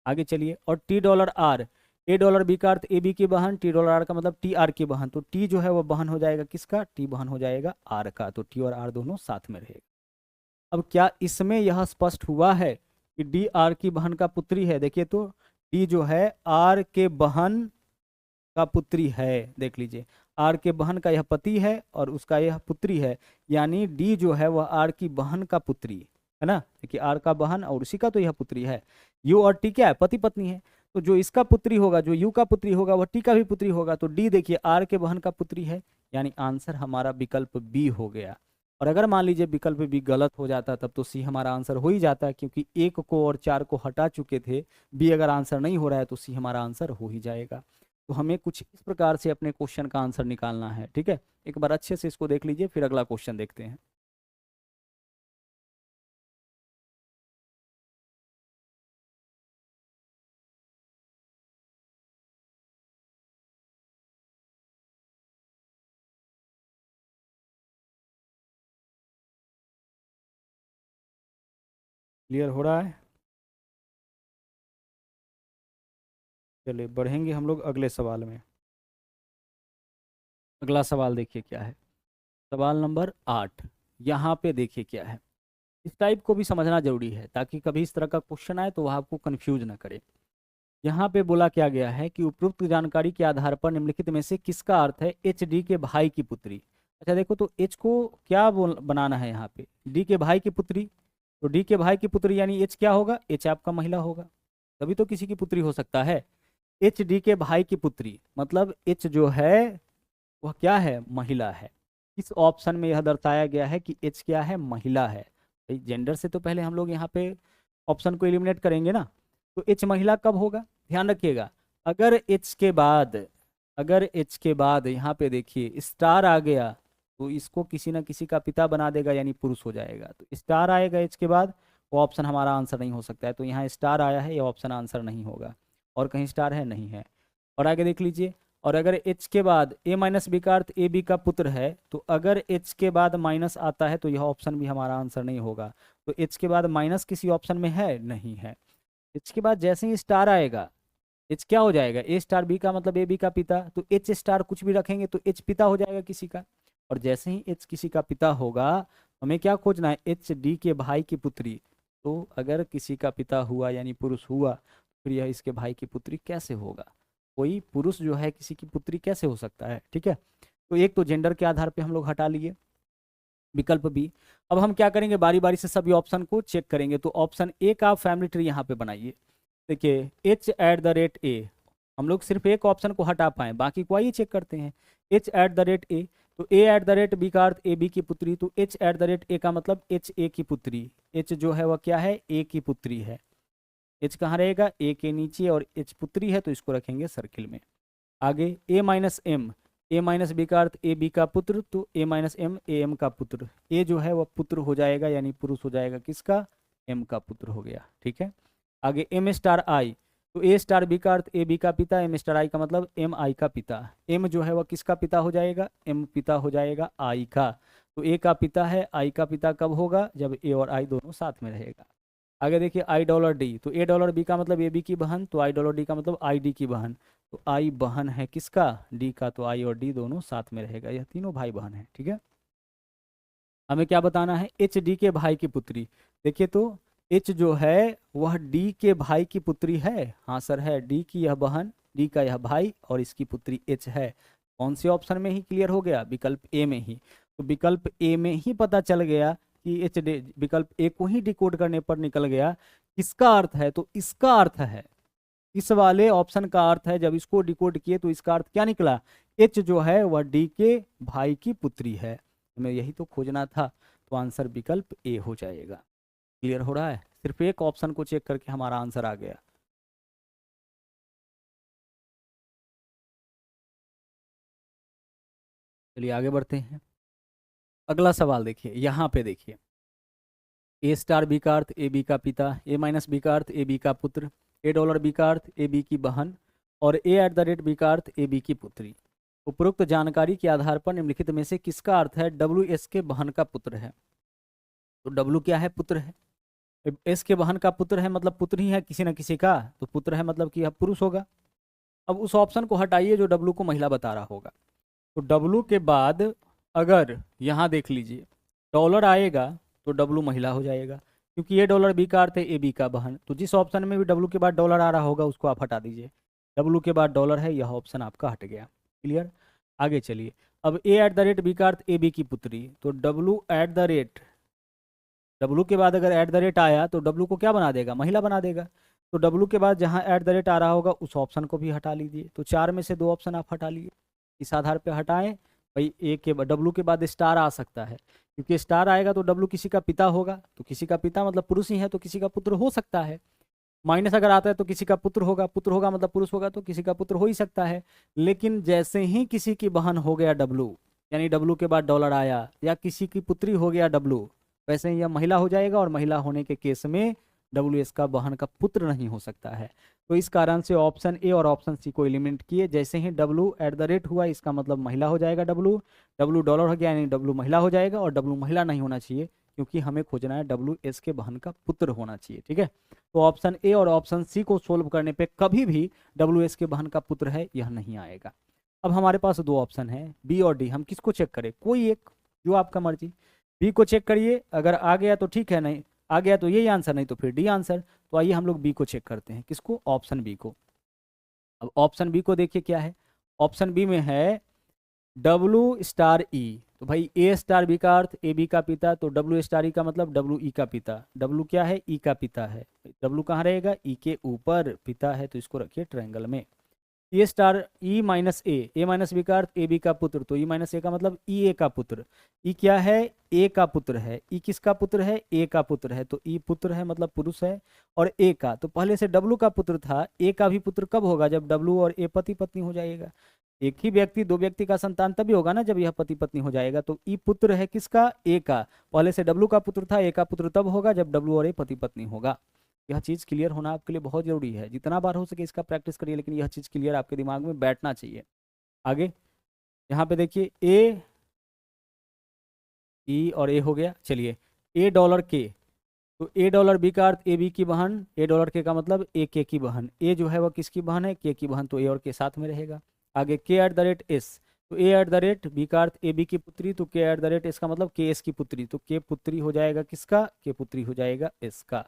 आगे चलिए, और T dollar R, A dollar B का अर्थ ए बी की बहन, टी डॉलर आर का मतलब टी आर की बहन, तो टी जो है वह बहन हो जाएगा किसका, टी बहन हो जाएगा आर का, तो टी और आर दोनों साथ में रहेगा। अब क्या इसमें यह स्पष्ट हुआ है कि डी आर की बहन का पुत्री है, देखिए तो डी जो है आर के बहन का पुत्री है, देख लीजिए आर के बहन का यह पति है और उसका यह पुत्री है, यानी डी जो है वह आर की बहन का पुत्री है ना, देखिए आर का बहन और उसी का तो यह पुत्री है। यू और टी क्या है, पति पत्नी है, तो जो इसका पुत्री होगा, जो यू का पुत्री होगा वह टी का भी पुत्री होगा, तो डी देखिए आर के बहन का पुत्री है, यानी आंसर हमारा विकल्प बी हो गया। और अगर मान लीजिए विकल्प बी गलत हो जाता तब तो सी हमारा आंसर हो ही जाता, क्योंकि एक को और चार को हटा चुके थे, बी अगर आंसर नहीं हो रहा है तो सी हमारा आंसर हो ही जाएगा। तो हमें कुछ इस प्रकार से अपने क्वेश्चन का आंसर निकालना है। ठीक है, एक बार अच्छे से इसको देख लीजिए, फिर अगला क्वेश्चन देखते हैं। क्लियर हो रहा है, चलिए बढ़ेंगे हम लोग अगले सवाल में। अगला सवाल देखिए क्या है, सवाल नंबर 8। यहाँ पे देखिए क्या है, इस टाइप को भी समझना जरूरी है ताकि कभी इस तरह का क्वेश्चन आए तो वह आपको कंफ्यूज ना करे। यहाँ पे बोला क्या गया है कि उपरोक्त जानकारी के आधार पर निम्नलिखित में से किसका अर्थ है एच डी के भाई की पुत्री। अच्छा देखो, तो एच को क्या बनाना है यहाँ पे, डी के भाई की पुत्री, तो डी के भाई की पुत्री यानी एच क्या होगा, एच आपका महिला होगा, तभी तो किसी की पुत्री हो सकता है। एच डी के भाई की पुत्री मतलब एच जो है वह क्या है, महिला है। इस ऑप्शन में यह दर्शाया गया है कि एच क्या है, महिला है। भाई जेंडर से तो पहले हम लोग यहाँ पे ऑप्शन को एलिमिनेट करेंगे ना, तो एच महिला कब होगा, ध्यान रखिएगा। अगर एच के बाद, अगर एच के बाद यहाँ पे देखिए स्टार आ गया तो इसको किसी ना किसी का पिता बना देगा, यानी पुरुष हो जाएगा, तो स्टार आएगा एच के बाद, वो ऑप्शन हमारा आंसर नहीं हो सकता है, तो यहाँ स्टार आया है, ये ऑप्शन आंसर नहीं होगा। और कहीं स्टार है, नहीं है। और आगे देख लीजिए, और अगर एच के बाद ए माइनस बी का अर्थ ए बी का पुत्र है, तो अगर एच के बाद माइनस आता है तो यह ऑप्शन भी हमारा आंसर नहीं होगा। तो एच के बाद माइनस किसी ऑप्शन में है, नहीं है। एच के बाद जैसे ही स्टार आएगा एच क्या हो जाएगा, ए स्टार बी का मतलब ए बी का पिता, तो एच स्टार कुछ भी रखेंगे तो एच पिता हो जाएगा किसी का। और जैसे ही एच किसी का पिता होगा, हमें क्या खोजना है, एच डी के भाई की पुत्री। तो अगर किसी का पिता हुआ यानी पुरुष हुआ, फिर यह इसके भाई की पुत्री कैसे होगा, कोई पुरुष जो है किसी की पुत्री कैसे हो सकता है, ठीक है। तो एक तो जेंडर के आधार पे हम लोग हटा लिए विकल्प बी। अब हम क्या करेंगे, बारी बारी से सभी ऑप्शन को चेक करेंगे। तो ऑप्शन ए का आप फैमिली ट्री यहाँ पे बनाइए। देखिए एच एट द रेट ए, हम लोग सिर्फ एक ऑप्शन को हटा पाए, बाकी को आइए चेक करते हैं। एच एट द रेट ए, तो A at the rate B का अर्थ ए बी की पुत्री, तो H eight the rate A का मतलब एच ए की पुत्री। एच जो है वह क्या है, ए की पुत्री है। एच कहाँ रहेगा, ए के नीचे, और एच पुत्री है तो इसको रखेंगे सर्किल में। आगे ए माइनस एम, ए माइनस बी का अर्थ ए बी का पुत्र, तो ए माइनस एम ए एम का पुत्र। ए जो है वह पुत्र हो जाएगा यानी पुरुष हो जाएगा किसका, एम का पुत्र हो गया, ठीक है। आगे एम स्टार आई, तो ए स्टार बी का अर्थ ए बी का पिता, एम स्टार आई का मतलब एम आई का पिता। एम जो है वह किसका पिता हो जाएगा, एम पिता हो जाएगा आई का। तो ए का पिता है, आई का पिता कब होगा, जब ए और आई दोनों साथ में रहेगा। आगे देखिए आई डॉलर डी, तो ए डॉलर बी का मतलब ए बी की बहन, तो आई डॉलर डी का मतलब आई डी की बहन। तो आई बहन है किसका, डी का, तो आई और डी दोनों साथ में रहेगा, यह तीनों भाई बहन है, ठीक है। हमें क्या बताना है, एच डी के भाई की पुत्री। देखिए तो एच जो है वह डी के भाई की पुत्री है, हाँ सर है, डी की यह बहन, डी का यह भाई, और इसकी पुत्री एच है। कौन से ऑप्शन में ही क्लियर हो गया, विकल्प ए में ही। तो विकल्प ए में ही पता चल गया कि एच डी, विकल्प ए को ही डिकोड करने पर निकल गया किसका अर्थ है, तो इसका अर्थ है, इस वाले ऑप्शन का अर्थ है, जब इसको डिकोड किए तो इसका अर्थ क्या निकला, एच जो है वह डी के भाई की पुत्री है। हमें यही तो खोजना था, तो आंसर विकल्प ए हो जाएगा। क्लियर हो रहा है, सिर्फ एक ऑप्शन को चेक करके हमारा आंसर आ गया। चलिए आगे बढ़ते हैं। अगला सवाल देखिए, यहाँ पे देखिए, ए स्टार बी का अर्थ ए बी का पिता, ए माइनस बी का अर्थ ए बी का पुत्र, ए डॉलर बी का अर्थ ए बी की बहन, और ए एट द रेट बी का अर्थ ए बी की पुत्री। उपरोक्त जानकारी के आधार पर निम्नलिखित में से किसका अर्थ है डब्ल्यू एस के बहन का पुत्र है। तो डब्ल्यू क्या है, पुत्र है। एस के बहन का पुत्र है मतलब पुत्र ही है किसी न किसी का, तो पुत्र है मतलब कि यह पुरुष होगा। अब उस ऑप्शन को हटाइए जो डब्ल्यू को महिला बता रहा होगा। तो डब्ल्यू के बाद अगर यहाँ देख लीजिए डॉलर आएगा तो डब्ल्यू महिला हो जाएगा, क्योंकि ये डॉलर बी का अर्थ है ए बी का बहन। तो जिस ऑप्शन में भी डब्ल्यू के बाद डॉलर आ रहा होगा उसको आप हटा दीजिए। डब्ल्यू के बाद डॉलर है, यह ऑप्शन आपका हट गया। क्लियर, आगे चलिए। अब ए एट द रेट बी का अर्थ ए बी की पुत्री, तो W eight the rate, W के बाद अगर एट द रेट आया तो डब्ल्यू को क्या बना देगा, महिला बना देगा। तो डब्ल्यू के बाद जहाँ एट द रेट आ रहा होगा उस ऑप्शन को भी हटा लीजिए। तो चार में से दो ऑप्शन आप हटा लिए, इस आधार पे हटाएं भाई। ए के डब्ल्यू के बाद स्टार आ सकता है, क्योंकि स्टार आएगा तो डब्ल्यू किसी का पिता होगा, तो किसी का पिता मतलब पुरुष ही है, तो किसी का पुत्र हो सकता है। माइनस अगर आता है तो किसी का पुत्र होगा, पुत्र होगा मतलब पुरुष होगा, तो किसी का पुत्र हो ही सकता है। लेकिन जैसे ही किसी की बहन हो गया डब्ल्यू, यानी डब्ल्यू के बाद डॉलर आया, या किसी की पुत्री हो गया डब्ल्यू, वैसे ही यह महिला हो जाएगा, और महिला होने के केस में डब्ल्यू एस का बहन का पुत्र नहीं हो सकता है। तो इस कारण से ऑप्शन ए और ऑप्शन सी को एलिमिनेट किए। जैसे ही डब्ल्यू एट द रेट हुआ इसका मतलब महिला हो जाएगा डब्ल्यू, डब्ल्यू डॉलर हो गया यानी डब्ल्यू महिला हो जाएगा, और डब्ल्यू महिला नहीं होना चाहिए क्योंकि हमें खोजना है डब्ल्यू एस के बहन का पुत्र होना चाहिए, ठीक है। तो ऑप्शन ए और ऑप्शन सी को सोल्व करने पे कभी भी डब्ल्यू एस के बहन का पुत्र है यह नहीं आएगा। अब हमारे पास दो ऑप्शन है बी और डी, हम किसको चेक करें, कोई एक, जो आपका मर्जी। बी को चेक करिए, अगर आ गया तो ठीक है, नहीं आ गया तो यही आंसर, नहीं तो फिर डी आंसर। तो आइए हम लोग बी को चेक करते हैं, किसको, ऑप्शन बी को। अब ऑप्शन बी को देखिए क्या है, ऑप्शन बी में है डब्ल्यू स्टार ई। तो भाई ए स्टार बी का अर्थ ए बी का पिता, तो डब्ल्यू स्टार ई का मतलब डब्ल्यू ई का पिता। डब्ल्यू क्या है, ई का पिता है। डब्ल्यू कहाँ रहेगा, ई के ऊपर पिता है, तो इसको रखिए ट्रायंगल में। ए स्टार ई माइनस ए माइनस बी का अर्थ ए बी का पुत्र, तो ई माइनस ए का मतलब ई ए का पुत्र। ई क्या है, ए का पुत्र है। ई किसका पुत्र है, ए का पुत्र है, तो ई पुत्र है मतलब पुरुष है। और ए का, तो पहले से डब्लू का पुत्र था, ए का भी पुत्र कब होगा, जब डब्लू और ए पति पत्नी हो जाएगा। एक ही व्यक्ति दो व्यक्ति का संतान तभी होगा ना जब यह पति पत्नी हो जाएगा। तो ई पुत्र है किसका, ए का। पहले से डब्लू का पुत्र था, ए का पुत्र तब होगा जब डब्लू और ए पति पत्नी होगा। यह चीज़ क्लियर होना आपके लिए बहुत जरूरी है, जितना बार हो सके इसका प्रैक्टिस करिए, लेकिन यह चीज़ क्लियर आपके दिमाग में बैठना चाहिए। आगे यहाँ पे देखिए ए, ई और ए हो गया। चलिए ए डॉलर के, तो ए डॉलर बी का अर्थ ए बी की बहन, ए डॉलर के का मतलब ए के की बहन, ए जो है वह किसकी बहन है, के की बहन, तो ए और के साथ में रहेगा। आगे के एट द रेट एस, तो A at the rate B का अर्थ ए बी की पुत्री, तो के एट द रेट एस का मतलब के एस की पुत्री, तो के पुत्री हो जाएगा किसका, के पुत्री हो जाएगा एस का।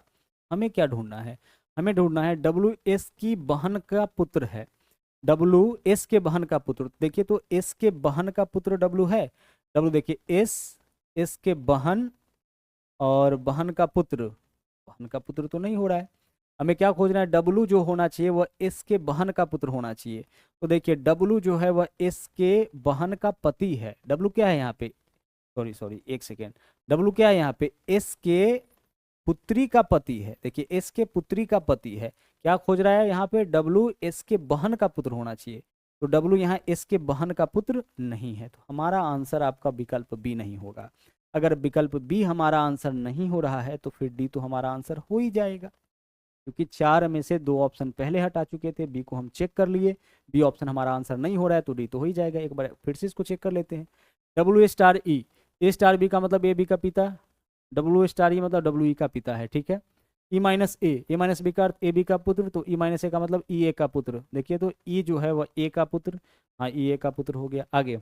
हमें क्या ढूंढना है, हमें ढूंढना है डब्ल्यू एस की बहन का पुत्र है, डब्ल्यू एस के बहन का पुत्र। देखिए तो एस के बहन का पुत्र डब्ल्यू है, डब्ल्यू देखिए एस, एस के बहन और बहन का पुत्र, बहन का पुत्र तो नहीं हो रहा है, हमें क्या खोजना है, डब्लू जो होना चाहिए वह एस के बहन का पुत्र होना चाहिए। तो देखिए डब्लू जो है वह एस के बहन का पति है, डब्लू क्या है यहाँ पे, सॉरी सॉरी एक सेकेंड, डब्लू क्या है यहाँ पे, एस के पुत्री का पति है। देखिए एस के पुत्री का पति है, क्या खोज रहा है यहाँ पे, डब्लू एस के बहन का पुत्र होना चाहिए, तो डब्लू यहाँ एस के बहन का पुत्र नहीं है, तो हमारा आंसर आपका विकल्प बी नहीं होगा। अगर विकल्प बी हमारा आंसर नहीं हो रहा है तो फिर डी तो हमारा आंसर हो ही जाएगा, क्योंकि 4 में से 2 ऑप्शन पहले हटा चुके थे, बी को हम चेक कर लिए, बी ऑप्शन हमारा आंसर नहीं हो रहा है तो डी तो हो ही जाएगा। एक बार फिर से इसको चेक कर लेते हैं, डब्ल्यू स्टार ई, ए स्टार बी का मतलब ए बी का पिता, डब्ल्यू स्टार ई मतलब डब्ल्यू ई का पिता है, ठीक है। ई माइनस ए माइनस बी का अर्थ ए बी का पुत्र, तो ई माइनस ए का मतलब ई ए का पुत्र। देखिए तो ई जो है वह ए का पुत्र, हाँ ई ए का पुत्र हो गया। आगे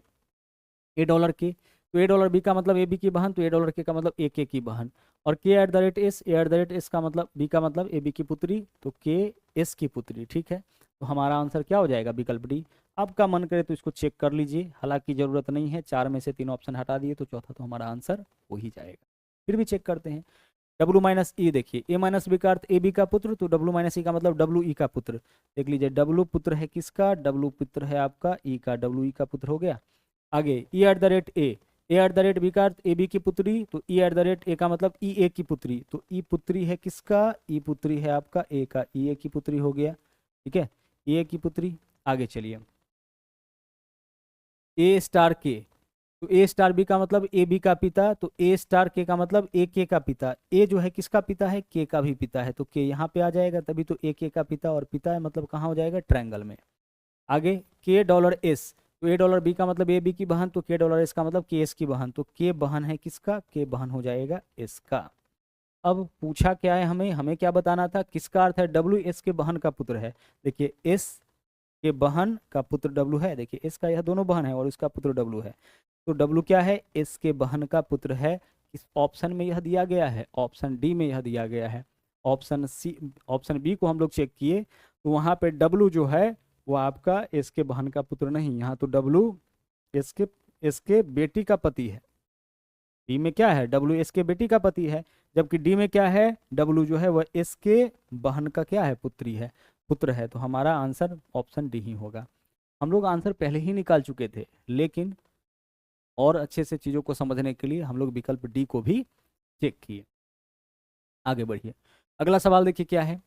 ए डॉलर के, तो ए डॉलर बी का मतलब ए बी की बहन, तो ए डॉलर के का मतलब ए के की बहन, और के eight the rate S, A at the rate S का मतलब बी का मतलब ए बी की पुत्री, तो के एस की पुत्री, ठीक है। तो हमारा आंसर क्या हो जाएगा, विकल्प डी। आपका मन करे तो इसको चेक कर लीजिए, हालांकि जरूरत नहीं है, 4 में से 3 ऑप्शन हटा दिए तो चौथा तो हमारा आंसर हो ही जाएगा। फिर भी चेक करते हैं, डब्ल्यू माइनस ई, देखिए ए माइनस बी का अर्थ ए बी का पुत्र, तो डब्ल्यू माइनस ई का मतलब डब्ल्यू ई का पुत्र। देख लीजिए डब्ल्यू पुत्र है किसका, डब्ल्यू पुत्र है आपका ई का, डब्ल्यू ई का पुत्र हो गया। आगे E at the rate A at the rate B का अर्थ ए बी की पुत्री, तो E at the rate A का मतलब ई ए की पुत्री, तो ई पुत्री है किसका, ई पुत्री है आपका ए का, ई ए की पुत्री हो गया, ठीक है, ई ए की पुत्री। आगे चलिए ए स्टार के, तो ए स्टार बी का मतलब ए बी का पिता, तो ए स्टार के का मतलब ए के का पिता, ए जो है किसका पिता है, के का भी पिता है, तो के यहाँ पे आ जाएगा, तभी तो ए के का पिता और पिता है, मतलब कहाँ हो जाएगा, ट्रायंगल में। आगे के डॉलर एस, तो ए डॉलर बी का मतलब ए बी की बहन, तो के डॉलर एस का मतलब के एस की बहन, तो के बहन है किसका, के बहन हो जाएगा एस का। अब पूछा क्या है हमें, हमें क्या बताना था, किसका अर्थ है, डब्ल्यू एस के बहन का पुत्र है। देखिए एस के बहन का पुत्र डब्ल्यू है, देखिए एस का यह दोनों बहन है और इसका पुत्र डब्ल्यू है, तो डब्ल्यू क्या है, एस के बहन का पुत्र है। इस ऑप्शन में यह दिया गया है, ऑप्शन डी में यह दिया गया है। ऑप्शन सी, ऑप्शन बी को हम लोग चेक किए तो वहाँ पे डब्ल्यू जो है वो आपका एस के बहन का पुत्र नहीं, यहाँ तो डब्ल्यू एस के बेटी का पति है। डी में क्या है, डब्ल्यू एस के बेटी का पति है, जबकि डी में क्या है, डब्ल्यू जो है वह एस के बहन का क्या है, पुत्री है, पुत्र है। तो हमारा आंसर ऑप्शन डी ही होगा। हम लोग आंसर पहले ही निकाल चुके थे, लेकिन और अच्छे से चीज़ों को समझने के लिए हम लोग विकल्प डी को भी चेक किए। आगे बढ़िए, अगला सवाल देखिए क्या है,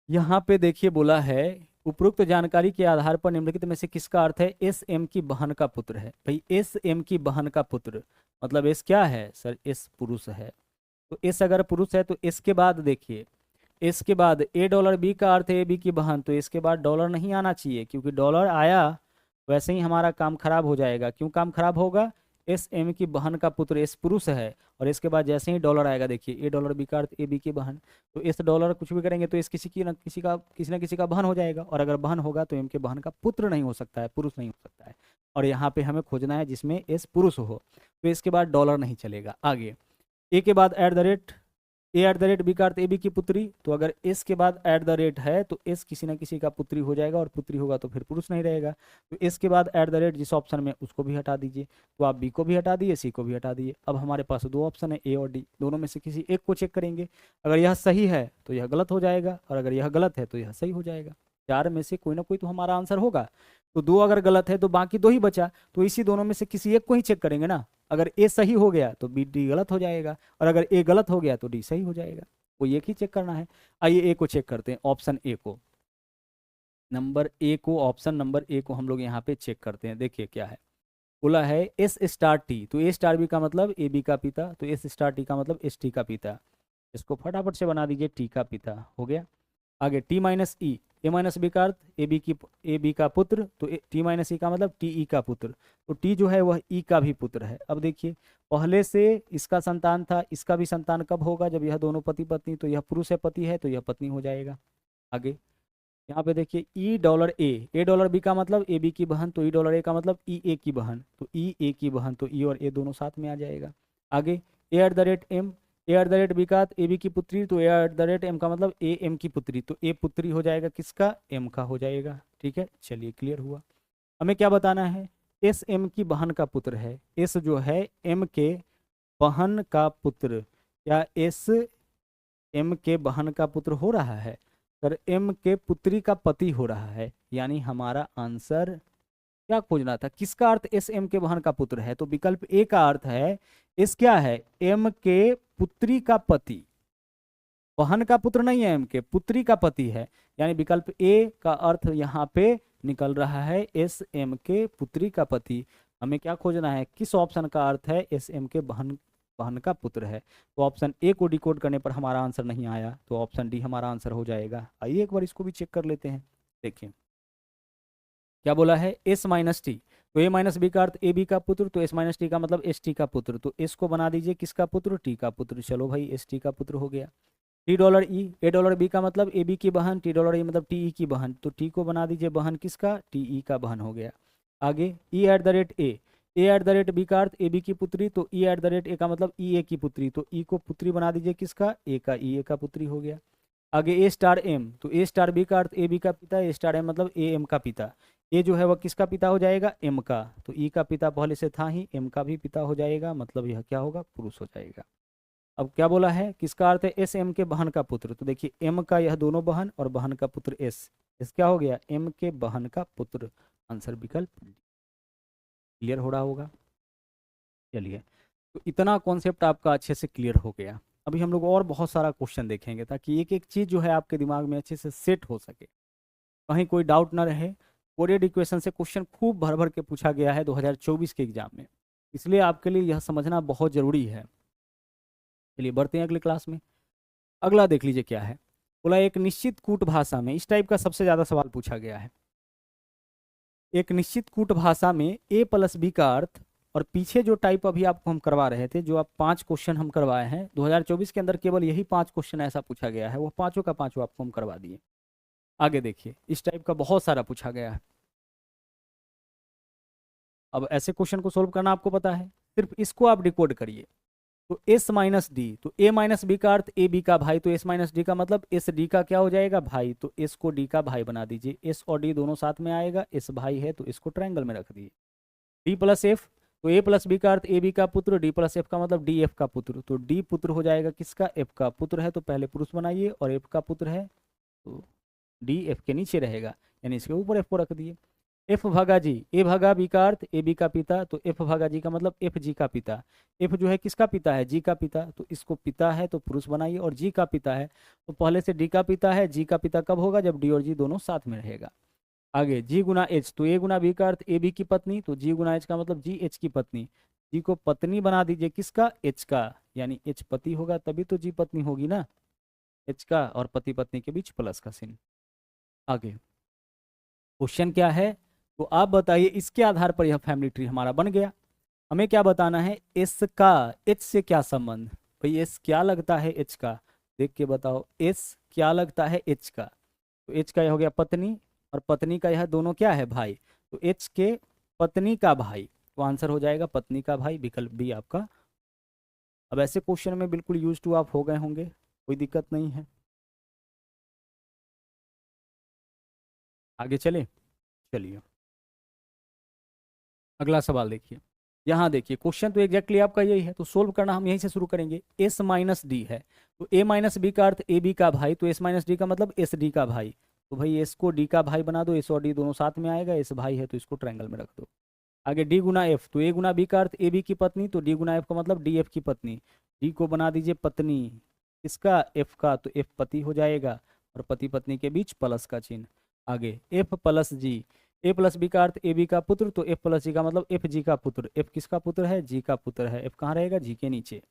यहाँ पे देखिए बोला है उपरोक्त जानकारी के आधार पर निम्नलिखित में से किसका अर्थ है एस एम की बहन का पुत्र है। भाई एस एम की बहन का पुत्र मतलब एस क्या है सर, एस पुरुष है, तो एस अगर पुरुष है तो एस के बाद देखिए, एस के बाद ए डॉलर बी का अर्थ है ए बी की बहन, तो इसके बाद डॉलर नहीं आना चाहिए, क्योंकि डॉलर आया वैसे ही हमारा काम खराब हो जाएगा। क्यों काम खराब होगा, एस एम की बहन का पुत्र एस पुरुष है, और इसके बाद जैसे ही डॉलर आएगा, देखिए ए डॉलर बी का अर्थ ए बी की बहन, तो इस डॉलर कुछ भी करेंगे तो इस किसी न किसी का बहन हो जाएगा, और अगर बहन होगा तो एम के बहन का पुत्र नहीं हो सकता है, पुरुष नहीं हो सकता है, और यहाँ पे हमें खोजना है जिसमें एस पुरुष हो, तो इसके बाद डॉलर नहीं चलेगा। आगे ए के बाद at the rate, A at the rate B का अर्थ ए बी की पुत्री, तो अगर एस के बाद एट द रेट है तो एस किसी ना किसी का पुत्री हो जाएगा, और पुत्री होगा तो फिर पुरुष नहीं रहेगा, तो एस के बाद एट द रेट जिस ऑप्शन में उसको भी हटा दीजिए, तो आप बी को भी हटा दिए, सी को भी हटा दिए। अब हमारे पास 2 ऑप्शन है ए और डी, दोनों में से किसी एक को चेक करेंगे, अगर यह सही है तो यह गलत हो जाएगा, और अगर यह गलत है तो यह सही हो जाएगा। 4 में से कोई ना कोई तो हमारा आंसर होगा, तो 2 अगर गलत है तो बाकी 2 ही बचा, तो इसी दोनों में से किसी एक को ही चेक करेंगे ना। अगर ए सही हो गया तो बी डी गलत हो जाएगा, और अगर ए गलत हो गया तो डी सही हो जाएगा, वो एक ही चेक करना है। आइए ए को चेक करते हैं, ऑप्शन ए को, नंबर ए को, ऑप्शन नंबर ए को हम लोग यहाँ पे चेक करते हैं। देखिए क्या है, बोला है एस स्टार टी, तो ए स्टार बी का मतलब ए बी का पिता, तो एस स्टार टी का मतलब एस टी का पिता, इसको फटाफट से बना दीजिए, टी का पिता हो गया। आगे टी माइनस ई, ए माइनस बी का अर्थ ए बी का पुत्र, तो टी माइनस ई का मतलब टी ई का पुत्र, तो टी जो है वह ई का भी पुत्र है। अब देखिए पहले से इसका संतान था, इसका भी संतान कब होगा, जब यह दोनों पति पत्नी, तो यह पुरुष है पति है तो यह पत्नी हो जाएगा। आगे यहाँ पे देखिए ई डॉलर ए डॉलर बी का मतलब ए बी की बहन, तो ई डॉलर ए का मतलब ई ए की बहन, तो ई ए की बहन, तो ई और ए दोनों साथ में आ जाएगा। आगे A at the rate M, A at the rate B का ए बी की पुत्री, तो A at the rate M का मतलब ए एम की पुत्री, तो ए पुत्री हो जाएगा किसका, एम का हो जाएगा। ठीक है, चलिए क्लियर हुआ। हमें क्या बताना है, एस एम की बहन का पुत्र है, एस जो है एम के बहन का पुत्र, क्या एस एम के बहन का पुत्र हो रहा है, सर एम के पुत्री का पति हो रहा है, यानी हमारा आंसर क्या खोजना था, किसका अर्थ एस एम के बहन का पुत्र है, तो विकल्प ए का अर्थ है एस क्या है, एम के पुत्री का पति, बहन का पुत्र नहीं है, एम के पुत्री का पति है, यानी विकल्प ए का अर्थ यहाँ पे निकल रहा है एस एम के पुत्री का पति। हमें क्या खोजना है, किस ऑप्शन का अर्थ है एस एम के बहन बहन का पुत्र है, तो ऑप्शन ए को डिकोड करने पर हमारा आंसर नहीं आया, तो ऑप्शन डी हमारा आंसर हो जाएगा। आइए एक बार इसको भी चेक कर लेते हैं। देखिए क्या बोला है, एस माइनस टी, तो ए माइनस बी का अर्थ ए बी का पुत्र, तो एस माइनस टी का मतलब एस टी का पुत्र, तो एस को बना दीजिए किसका पुत्र, टी का पुत्र, चलो भाई एस टी का पुत्र हो गया। टी डॉलर ई, ए डॉलर बी का मतलब ए बी की बहन, टी डॉलर ई मतलब टी ई की बहन, तो टी को बना दीजिए बहन किसका, टी ई का बहन हो गया। आगे E at the rate A at the rate B का अर्थ ए बी की पुत्री, तो E at the rate A का मतलब ई ए की पुत्री, तो ई को पुत्री बना दीजिए किसका, ए का, ई ए का पुत्री हो गया। आगे ए स्टार एम, तो ए स्टार बी का अर्थ ए बी का पिता, ए स्टार एम मतलब ए एम का पिता, ए जो है वह किसका पिता हो जाएगा, एम का, तो ई का पिता पहले से था ही, एम का भी पिता हो जाएगा, मतलब यह क्या होगा, पुरुष हो जाएगा। अब क्या बोला है, किसका अर्थ है एस एम के बहन का पुत्र, तो देखिए एम का यह दोनों बहन और बहन का पुत्र एस, एस क्या हो गया, एम के बहन का पुत्र, आंसर विकल्प क्लियर हो रहा होगा। चलिए तो इतना कॉन्सेप्ट आपका अच्छे से क्लियर हो गया। अभी हम लोग और बहुत सारा क्वेश्चन देखेंगे ताकि एक एक चीज़ जो है आपके दिमाग में अच्छे से सेट हो सके, कहीं कोई डाउट ना रहे। कोरियर इक्वेशन से क्वेश्चन खूब भर भर के पूछा गया है 2024 के एग्जाम में, इसलिए आपके लिए यह समझना बहुत ज़रूरी है। चलिए बढ़ते हैं अगले क्लास में। अगला देख लीजिए क्या है, बोला एक निश्चित कूट भाषा में, इस टाइप का सबसे ज़्यादा सवाल पूछा गया है। एक निश्चित कूट भाषा में ए प्लस बी का अर्थ, और पीछे जो टाइप अभी आपको हम करवा रहे थे, जो आप 5 क्वेश्चन हम करवाए हैं 2024 के अंदर, केवल यही 5 क्वेश्चन ऐसा पूछा गया है, वो पांचों का पांचों आपको हम करवा दिए। आगे देखिए इस टाइप का बहुत सारा पूछा गया है। अब ऐसे क्वेश्चन को सोल्व करना आपको पता है, सिर्फ इसको आप डिकोड करिए। तो एस माइनस डी, तो ए माइनस बी का अर्थ ए बी का भाई, तो एस माइनस डी का मतलब एस डी का क्या हो जाएगा, भाई, तो एस को डी का भाई बना दीजिए, एस और डी दोनों साथ में आएगा, एस भाई है तो इसको ट्रायंगल में रख दिए। डी प्लस एफ, तो ए प्लस बी का अर्थ ए बी का पुत्र, डी प्लस एफ का मतलब डी एफ का पुत्र, तो डी पुत्र हो जाएगा किसका, एफ का पुत्र है तो पहले पुरुष बनाइए, और एफ का पुत्र है तो डी एफ के नीचे रहेगा, यानी इसके ऊपर एफ को रख दिए। एफ भागा जी, ए भागा बी का अर्थ ए बी का पिता, तो एफ भागा जी का मतलब एफ जी का पिता, एफ जो है किसका पिता है, जी का पिता, तो इसको पिता है तो पुरुष बनाइए, और जी का पिता है तो पहले से डी का पिता है, जी का पिता कब होगा, जब डी और जी दोनों साथ में रहेगा। आगे जी गुना एच, तो ए गुना बी का अर्थ ए बी की पत्नी, तो जी गुना एच का मतलब जी एच की पत्नी, जी को पत्नी बना दीजिए किसका, एच का, यानी एच पति होगा तभी तो जी पत्नी होगी ना, एच का, और पति पत्नी के बीच प्लस का चिन्ह। आगे क्वेश्चन क्या है, तो आप बताइए, इसके आधार पर यह फैमिली ट्री हमारा बन गया। हमें क्या बताना है, एस का एच से क्या संबंध, भाई एस क्या लगता है एच का, देख के बताओ, एस क्या लगता है एच का, तो एच का यह हो गया पत्नी, और पत्नी का यह दोनों क्या है, भाई, तो एच के पत्नी का भाई, तो आंसर हो जाएगा पत्नी का भाई, विकल्प बी आपका। अब ऐसे क्वेश्चन में बिल्कुल यूज टू आप हो गए होंगे, कोई दिक्कत नहीं है। आगे चले, चलिए अगला सवाल देखिए। यहाँ देखिए क्वेश्चन तो एग्जैक्टली आपका यही है, तो सोल्व करना हम यहीं से शुरू करेंगे। एस माइनस डी है, तो ए माइनस बी का अर्थ ए बी का भाई, तो एस माइनस डी का मतलब एस डी का भाई, तो भाई एस को डी का भाई बना दो, एस और डी दोनों साथ में आएगा, एस भाई है तो इसको ट्रायंगल में रख दो। आगे डी गुना एफ, तो ए गुना बी का अर्थ ए बी की पत्नी, तो डी गुना एफ का मतलब डी एफ की पत्नी, डी को बना दीजिए पत्नी, इसका एफ का, तो एफ पति हो जाएगा, और पति पत्नी के बीच प्लस का चिन्ह। आगे एफ प्लस जी, ए प्लस बी का अर्थ ए बी का पुत्र, तो एफ प्लस जी का मतलब एफ जी का पुत्र, एफ किसका पुत्र है, जी का पुत्र है, एफ कहाँ रहेगा, जी के नीचे।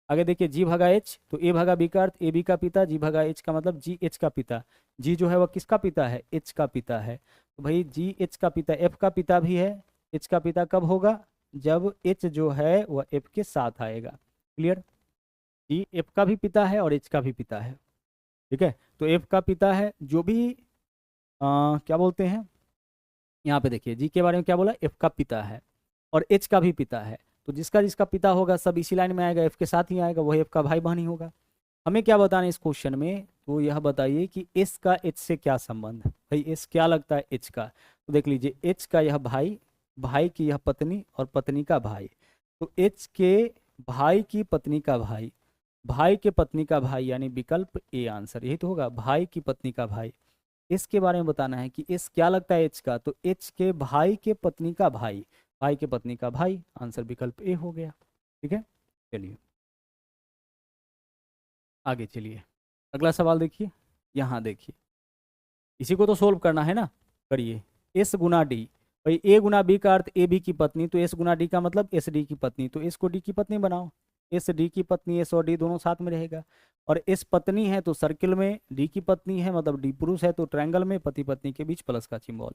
आगे देखिए जी भागा एच, तो ए भागा बी का अर्थ ए बी का पिता, जी भागा एच का मतलब जी एच का पिता। जी जो है वह किसका पिता है, एच का पिता है। तो भाई जी एच का पिता, एफ का पिता भी है। एच का पिता कब होगा, जब एच जो है वह एफ के साथ आएगा। क्लियर, जी एफ का भी पिता है और एच का भी पिता है। ठीक है, तो एफ का पिता है जो भी क्या बोलते हैं, यहाँ पे देखिए जी के बारे में क्या बोला, एफ का पिता है और एच का भी पिता है। तो जिसका जिसका पिता होगा सब इसी लाइन में आएगा, एफ के साथ ही आएगा, वही एफ का भाई बहन ही होगा। हमें क्या बताना है इस क्वेश्चन में, तो यह बताइए कि एस का एच से क्या संबंध है। भाई एस क्या लगता है एच का, तो देख लीजिए एच का यह भाई, भाई की यह पत्नी और पत्नी का भाई। तो एच के भाई की पत्नी का भाई, भाई के पत्नी का भाई, यानी विकल्प ए आंसर यही तो होगा, भाई की पत्नी का भाई। एस के बारे में बताना है कि एस क्या लगता है एच का, तो एच के भाई के पत्नी का भाई, भाई के पत्नी का भाई, आंसर विकल्प ए हो गया। ठीक है, चलिए आगे चलिए, अगला सवाल देखिए। यहाँ देखिए, इसी को तो सोल्व करना है ना, करिए। एस गुना डी, भाई ए गुना बी का अर्थ ए बी की पत्नी, तो एस गुना डी का मतलब एस डी की पत्नी, तो एस को डी की पत्नी बनाओ। एस डी की पत्नी, एस और डी दोनों साथ में रहेगा। और एस पत्नी है तो सर्किल में, डी की पत्नी है मतलब डी पुरुष है तो ट्रायंगल में पति पत्नी के बीच प्लस का सिंबल।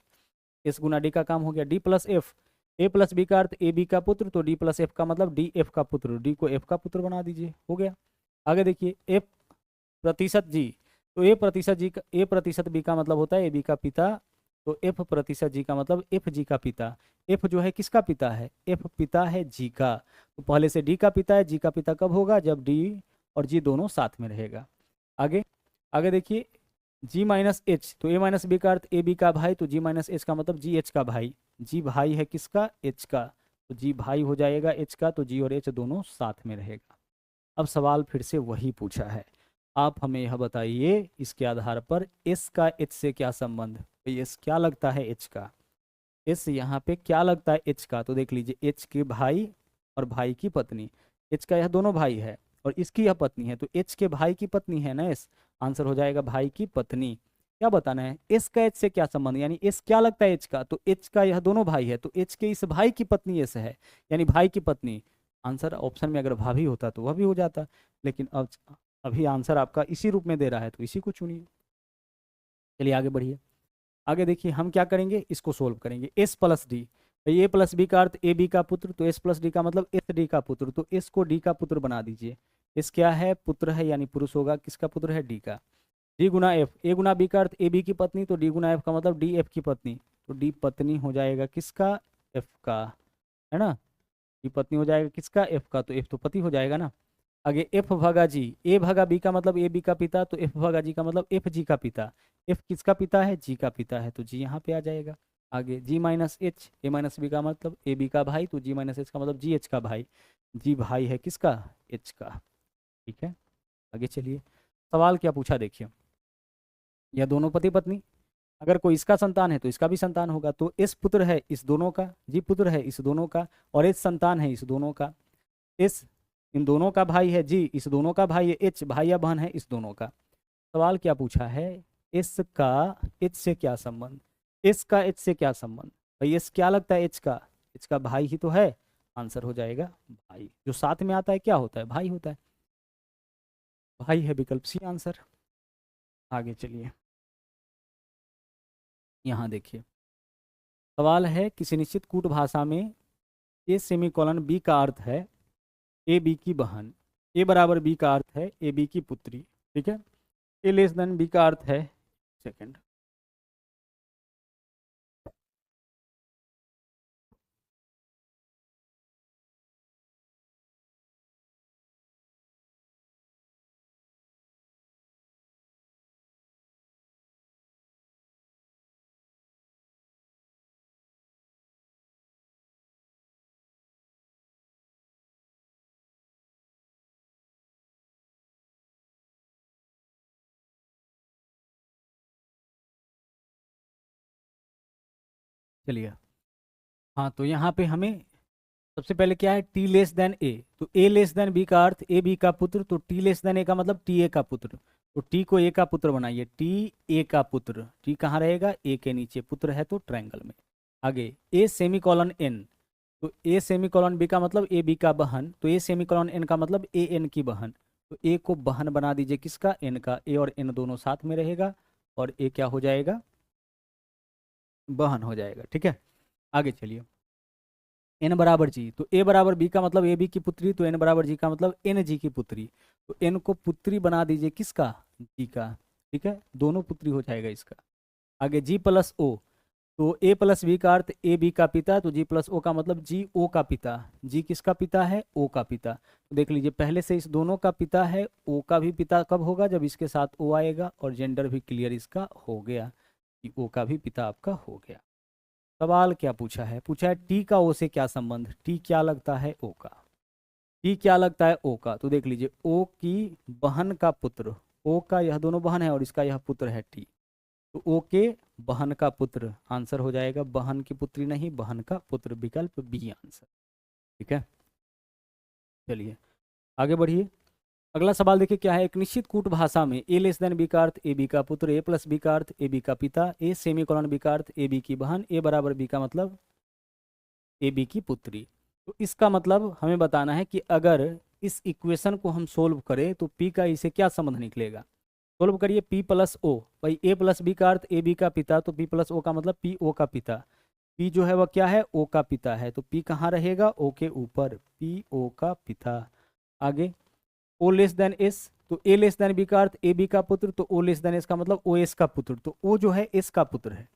एस गुना डी का काम हो गया। डी प्लस एफ, ए प्लस बी का अर्थ ए बी का पुत्र, तो डी प्लस एफ का मतलब डी एफ का पुत्र, डी को एफ का पुत्र बना दीजिए, हो गया। आगे देखिए एफ प्रतिशत जी, तो ए प्रतिशत जी का, ए प्रतिशत बी का मतलब होता है ए बी का पिता, तो एफ प्रतिशत जी का मतलब एफ जी का पिता। एफ जो है किसका पिता है, एफ पिता है जी का, तो पहले से डी का पिता है, जी का पिता कब होगा, जब डी और जी दोनों साथ में रहेगा। आगे, आगे देखिए जी माइनस एच, तो ए माइनस बी का अर्थ ए बी का भाई, तो जी माइनस एच का मतलब जी एच का भाई। जी भाई है किसका, एच का, तो जी भाई हो जाएगा एच का, तो जी और एच दोनों साथ में रहेगा। अब सवाल फिर से वही पूछा है, आप हमें यह बताइए इसके आधार पर एस का एच से क्या संबंध, तो एस क्या लगता है एच का, एस यहाँ पे क्या लगता है एच का, तो देख लीजिए एच के भाई और भाई की पत्नी, एच का यह दोनों भाई है और इसकी यह पत्नी है, तो एच के भाई की पत्नी है ना एस, आंसर हो जाएगा भाई की पत्नी। क्या बताना है, एस का एच से क्या संबंध, यानी एस क्या लगता है एच का, तो एच का यह दोनों भाई है, तो एच के इस भाई की पत्नी एस है, यानी भाई की पत्नी। आंसर ऑप्शन में अगर भाभी होता तो वह भी हो जाता, लेकिन अब अभी आंसर आपका इसी रूप में दे रहा है तो इसी को चुनिए। चलिए आगे बढ़िए। आगे देखिए हम क्या करेंगे, इसको सोल्व करेंगे। एस प्लस डी, ए प्लस बी का अर्थ ए बी का पुत्र, तो एस प्लस डी का मतलब एस डी का पुत्र, तो एस को डी का पुत्र बना दीजिए। एस क्या है, पुत्र है, यानी पुरुष होगा, किसका पुत्र है, डी का। डी गुना एफ, ए गुना बी का अर्थ ए बी की पत्नी, तो डी गुना एफ का मतलब डी एफ की पत्नी, तो डी पत्नी हो जाएगा किसका, एफ का, है ना। डी पत्नी हो जाएगा किसका, एफ का, तो एफ तो पति हो जाएगा ना। आगे एफ भागा जी, ए भागा बी का मतलब ए बी का पिता, तो एफ भागा जी का मतलब एफ जी का पिता। एफ किसका पिता है, जी का पिता है, तो जी यहाँ पे आ जाएगा। आगे जी माइनस एच, ए माइनस बी का मतलब ए बी का भाई, तो जी माइनस एच का मतलब जी एच का भाई। जी भाई है किसका, एच का। ठीक है, आगे चलिए। सवाल क्या पूछा देखिए, यह दोनों पति पत्नी, अगर कोई इसका संतान है तो इसका भी संतान होगा, तो एस पुत्र है इस दोनों का, जी पुत्र है इस दोनों का, और एच संतान है इस दोनों का। एस इन दोनों का भाई है, जी इस दोनों का भाई है, एच भाई या बहन है इस दोनों का। सवाल क्या पूछा है, एस का एच से क्या संबंध, एस का एच से क्या संबंध, भाई एस क्या लगता है एच का, एच का भाई ही तो है, आंसर हो जाएगा भाई। जो साथ में आता है क्या होता है, भाई होता है, भाई है विकल्प सी आंसर। आगे चलिए, यहाँ देखिए सवाल है, किसी निश्चित कूट भाषा में ए सेमीकोलन बी का अर्थ है ए बी की बहन, ए बराबर बी का अर्थ है ए बी की पुत्री। ठीक है, ए लेस देन बी का अर्थ है, सेकंड, चलिए। हाँ तो यहाँ पे हमें सबसे पहले क्या है, टी लेस देन ए, तो ए लेस देन बी का अर्थ ए बी का पुत्र, तो टी लेस देन ए का मतलब टी ए का पुत्र, तो टी को ए का पुत्र बनाइए, टी ए का पुत्र, टी कहाँ रहेगा, ए के नीचे, पुत्र है तो ट्रायंगल में। आगे ए सेमी कॉलन एन, तो ए सेमीकोलन बी का मतलब ए बी का बहन, तो ए सेमीकोलन एन का मतलब ए एन की बहन। तो ए को बहन बना दीजिए किसका, एन का। ए और एन दोनों साथ में रहेगा और ए क्या हो जाएगा, बहन हो जाएगा। ठीक है, आगे चलिए। एन बराबर जी, तो ए बराबर बी का मतलब ए बी की पुत्री, तो एन बराबर जी का मतलब एन जी की पुत्री। तो एन को पुत्री बना दीजिए किसका, जी का। ठीक है, दोनों पुत्री हो जाएगा इसका। आगे जी प्लस ओ, तो ए प्लस बी का अर्थ ए बी का पिता, तो जी प्लस ओ का मतलब जी ओ का पिता। जी किसका पिता है, ओ का पिता। तो देख लीजिए पहले से इस दोनों का पिता है, ओ का भी पिता कब होगा, जब इसके साथ ओ आएगा, और जेंडर भी क्लियर इसका हो गया कि ओ का भी पिता आपका हो गया। सवाल क्या पूछा है, पूछा है टी का ओ से क्या संबंध, टी क्या लगता है ओ का, टी क्या लगता है ओ का। तो देख लीजिए ओ की बहन का पुत्र, ओ का यह दोनों बहन है और इसका यह पुत्र है टी, तो ओ के बहन का पुत्र आंसर हो जाएगा, बहन की पुत्री नहीं बहन का पुत्र, विकल्प बी आंसर। ठीक है, चलिए आगे बढ़िए। अगला सवाल देखिए क्या है, एक निश्चित कूट भाषा में ए लेस देन बी का अर्थ ए बी का पुत्र, ए प्लस बी का अर्थ ए बी का पिता, ए सेमीकोलन बी का अर्थ ए बी की बहन, ए बराबर बी का मतलब ए बी की पुत्री। तो इसका मतलब हमें बताना है कि अगर इस इक्वेशन को हम सोल्व करें तो पी का इसे क्या संबंध निकलेगा। सोल्व करिए, पी प्लस ओ, भाई ए प्लस बी का अर्थ ए बी का पिता, तो पी प्लस ओ का मतलब पी ओ का पिता। पी जो है वह क्या है, ओ का पिता है, तो पी कहाँ रहेगा, ओ के ऊपर, पी ओ का पिता। आगे ओ लेस देन एस, तो ए लेस देन बी का अर्थ ए बी का पुत्र, तो ओ लेस देन एस का मतलब ओ एस का पुत्र, तो ओ जो है एस का पुत्र है।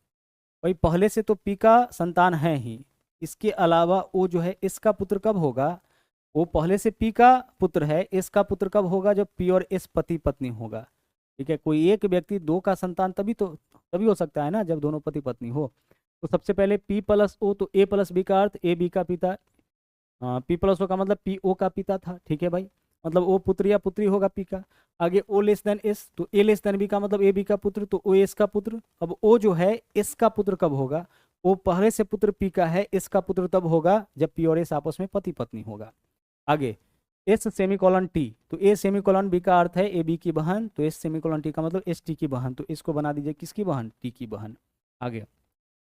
भाई पहले से तो पी का संतान है ही, इसके अलावा ओ जो है एस का पुत्र कब होगा, वो पहले से पी का पुत्र है, एस का पुत्र कब होगा, जब पी और एस पति पत्नी होगा। ठीक है, कोई एक व्यक्ति दो का संतान तभी हो सकता है ना, जब दोनों पति पत्नी हो। तो सबसे पहले पी प्लस ओ, तो ए प्लस बी का अर्थ ए बी का पिता, पी प्लस ओ का मतलब पी ओ का पिता था। ठीक है भाई, मतलब ओ पुत्र या पुत्री होगा पी का। आगे ओ लेस देन एस, तो ए लेस देन बी का मतलब ए बी का पुत्र, तो ओ एस का पुत्र। अब ओ जो है एस का पुत्र कब होगा, ओ पहले से पुत्र पी का है, एस का पुत्र तब होगा जब पी और एस आपस में पति पत्नी होगा। आगे एस सेमीकोलन टी, तो ए सेमीकोलन बी का अर्थ है ए बी की बहन, तो एस सेमीकोलन टी का मतलब एस टी की बहन, तो इसको बना दीजिए किसकी बहन, टी की बहन। आगे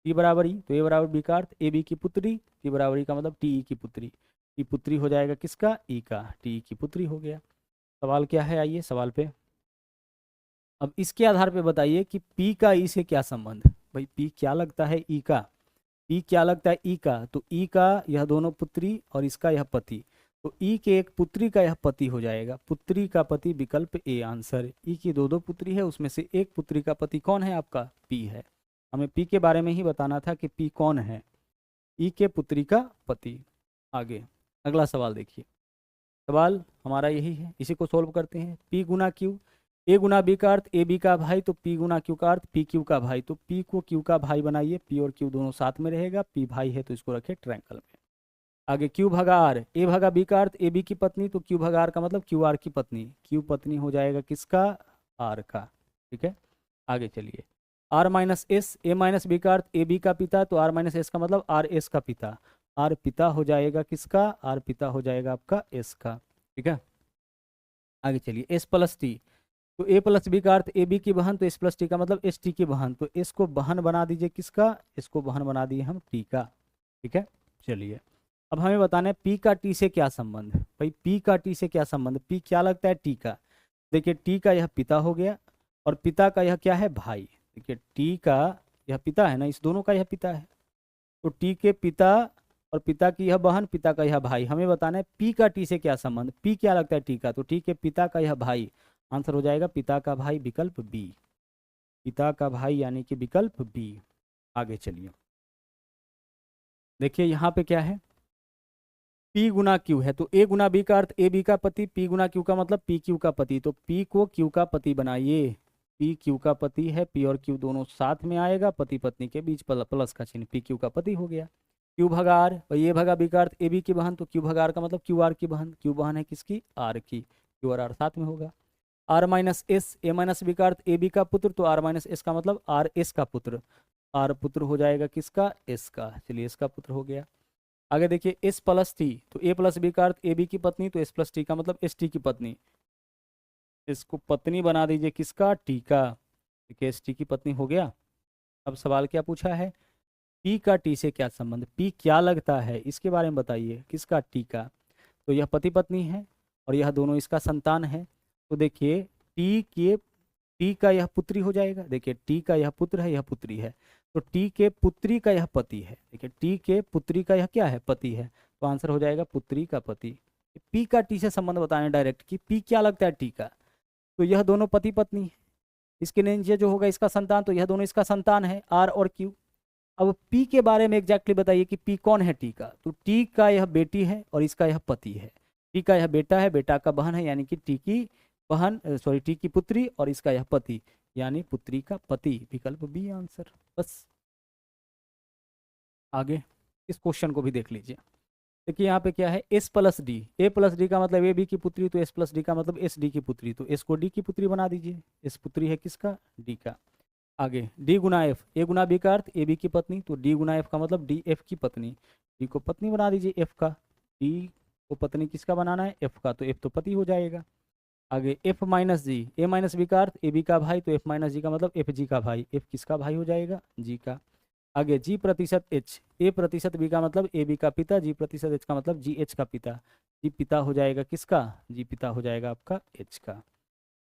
टी बराबर ई, तो ए बराबर बी का अर्थ ए बी की पुत्री, टी बराबर ई का मतलब टी ई की पुत्री। टी पुत्री हो जाएगा किसका, ई का, टी ई की पुत्री हो गया। सवाल क्या है, आइए सवाल पे। अब इसके आधार पे बताइए कि पी का ई से क्या संबंध। भाई पी क्या लगता है ई का, पी क्या लगता है ई का, तो ई का यह दोनों पुत्री और इसका यह पति, तो ई के एक पुत्री का यह पति हो जाएगा, पुत्री का पति, विकल्प ए आंसर। ई की दो दो पुत्री है, उसमें से एक पुत्री का पति कौन है आपका, पी है। हमें पी के बारे में ही बताना था कि पी कौन है, ई के पुत्री का पति। आगे अगला सवाल देखिए, सवाल हमारा यही है, इसी को सोल्व करते हैं। पी गुना क्यू, ए गुना बी का अर्थ ए बी का भाई, तो पी गुना क्यू का अर्थ पी क्यू का भाई, तो पी को क्यू का भाई बनाइए, पी और क्यू दोनों साथ में रहेगा, पी भाई है तो इसको रखे ट्रायंगल में। आगे क्यू भागा आर, ए भागा बी का अर्थ ए बी की पत्नी, तो क्यू भागा आर का मतलब क्यू आर की पत्नी, क्यू पत्नी हो जाएगा किसका, आर का। ठीक है, आगे चलिए। R minus S, A minus B का अर्थ ए बी का पिता, तो आर माइनस एस का मतलब आर एस का पिता, आर पिता हो जाएगा किसका, आर पिता हो जाएगा आपका एस का। ठीक है, आगे चलिए। एस प्लस टी, तो ए प्लस बी का अर्थ ए बी की बहन, तो एस प्लस टी का मतलब एस टी की बहन, तो एस को बहन बना दीजिए किसका, इसको बहन बना दिए हम टी का। ठीक है, चलिए अब हमें बताना है पी का टी से क्या संबंध। भाई पी का टी से क्या संबंध, पी क्या लगता है टी का। देखिए टी का यह पिता हो गया और पिता का यह क्या है, भाई। देखिए टी का यह पिता है ना, इस दोनों का यह पिता है, तो टी के पिता और पिता की यह बहन, पिता का यह भाई। हमें बताना है पी का टी से क्या संबंध, पी क्या लगता है टी का, तो टी के पिता का यह भाई, आंसर हो जाएगा पिता का भाई, विकल्प बी, पिता का भाई यानी कि विकल्प बी। आगे चलिए, देखिए यहाँ पे क्या है, P गुना क्यू है, तो A गुना बी का अर्थ ए बी का पति, P गुना क्यू का मतलब पी क्यू का पति, तो P को क्यू का पति बनाइए, P क्यू का पति है, P और क्यू दोनों साथ में आएगा, पति पत्नी के बीच प्लस का चिन्ह, P क्यू का पति हो गया। क्यू भगा आर, भाई ये भगा बी का अर्थ ए बी की बहन, तो क्यू भगा आर का मतलब क्यू आर की बहन, क्यू बहन है किसकी, आर की, क्यू और आर साथ में होगा। R minus S, A minus B का अर्थ ए बी का पुत्र, तो आर माइनस एस का मतलब आर एस का पुत्र, आर पुत्र हो जाएगा किसका, एस का, चलिए एस का पुत्र हो गया। आगे देखिए एस प्लस टी, तो ए प्लस बी का अर्थ ए बी की पत्नी, तो एस प्लस टी का मतलब एस टी की पत्नी, इसको पत्नी बना दीजिए किसका, टी का। देखिए एस टी की पत्नी हो गया। अब सवाल क्या पूछा है, पी का टी से क्या संबंध, पी क्या लगता है इसके बारे में बताइए, किसका, टी का। तो यह पति पत्नी है और यह दोनों इसका संतान है। तो देखिए टी का यह पुत्री हो जाएगा, देखिए टी का यह पुत्र है, यह पुत्री है, तो टी के पुत्री का यह पति है। देखिए टी के पुत्री का यह क्या है, पति है, तो आंसर हो जाएगा पुत्री का पति। पी का टी से संबंध बताने डायरेक्ट कि पी क्या लगता है टी का, तो यह दोनों पति पत्नी है। इसके नीचे जो होगा इसका संतान, तो यह दोनों इसका संतान है, आर और क्यू। अब पी के बारे में एग्जैक्टली बताइए कि पी कौन है टी का, तो टी का यह बेटी है और इसका यह पति है। टी का यह बेटा है, बेटा का बहन है, यानी कि टी की बहन, सॉरी टी की पुत्री, और इसका यह पति यानी पुत्री का पति, विकल्प बी आंसर। बस आगे इस क्वेश्चन को भी देख लीजिए। देखिए यहाँ पे क्या है, एस प्लस डी, ए प्लस डी का मतलब ए बी की पुत्री, तो एस प्लस डी का मतलब एस डी की पुत्री, तो एस को डी की पुत्री बना दीजिए, एस पुत्री है किसका, डी का। आगे डी गुना एफ, ए गुना बी का अर्थ ए बी की पत्नी, तो डी गुना एफ का मतलब डी एफ की पत्नी, डी को पत्नी बना दीजिए एफ का, डी को पत्नी किसका बनाना है, एफ का, तो एफ तो पति हो जाएगा। आगे एफ माइनस जी, ए माइनस बी का अर्थ ए बी का भाई, तो एफ माइनस जी का मतलब एफ जी का भाई, एफ किसका भाई हो जाएगा, जी का। आगे जी प्रतिशत एच, ए प्रतिशत बी का मतलब ए बी का पिता, जी प्रतिशत एच का मतलब जी एच का पिता, जी पिता हो जाएगा किसका, जी पिता हो जाएगा आपका एच का।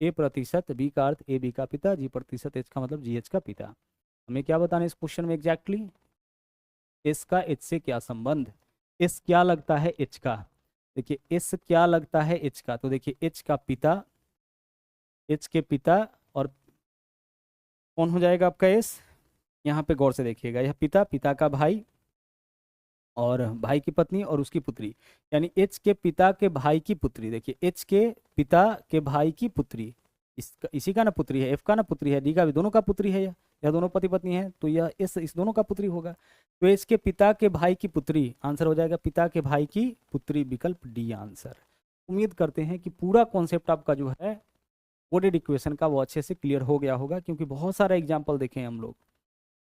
ए प्रतिशत बी का अर्थ ए बी का पिता, जी प्रतिशत एच का मतलब जी एच का पिता। हमें क्या बताना है इस क्वेश्चन में एग्जैक्टली, एस का एच से क्या संबंध, एस क्या लगता है एच का। देखिए एस क्या लगता है एच का, तो देखिए एच का पिता, एच के पिता, और कौन हो जाएगा आपका एस, यहाँ पे गौर से देखिएगा, यह पिता, पिता का भाई और भाई की पत्नी और उसकी पुत्री, यानी एच के पिता के भाई की पुत्री। देखिए एच के पिता के भाई की पुत्री, इसी का ना पुत्री है, एफ का ना पुत्री है, डी का भी, दोनों का पुत्री है, यह दोनों पति पत्नी है, तो यह इस दोनों का पुत्री होगा। तो एच के पिता के भाई की पुत्री, आंसर हो जाएगा पिता के भाई की पुत्री, विकल्प डी आंसर। उम्मीद करते हैं कि पूरा कॉन्सेप्ट आपका जो है कोडेड इक्वेशन का वो अच्छे से क्लियर हो गया होगा, क्योंकि बहुत सारा एग्जाम्पल देखे हम लोग,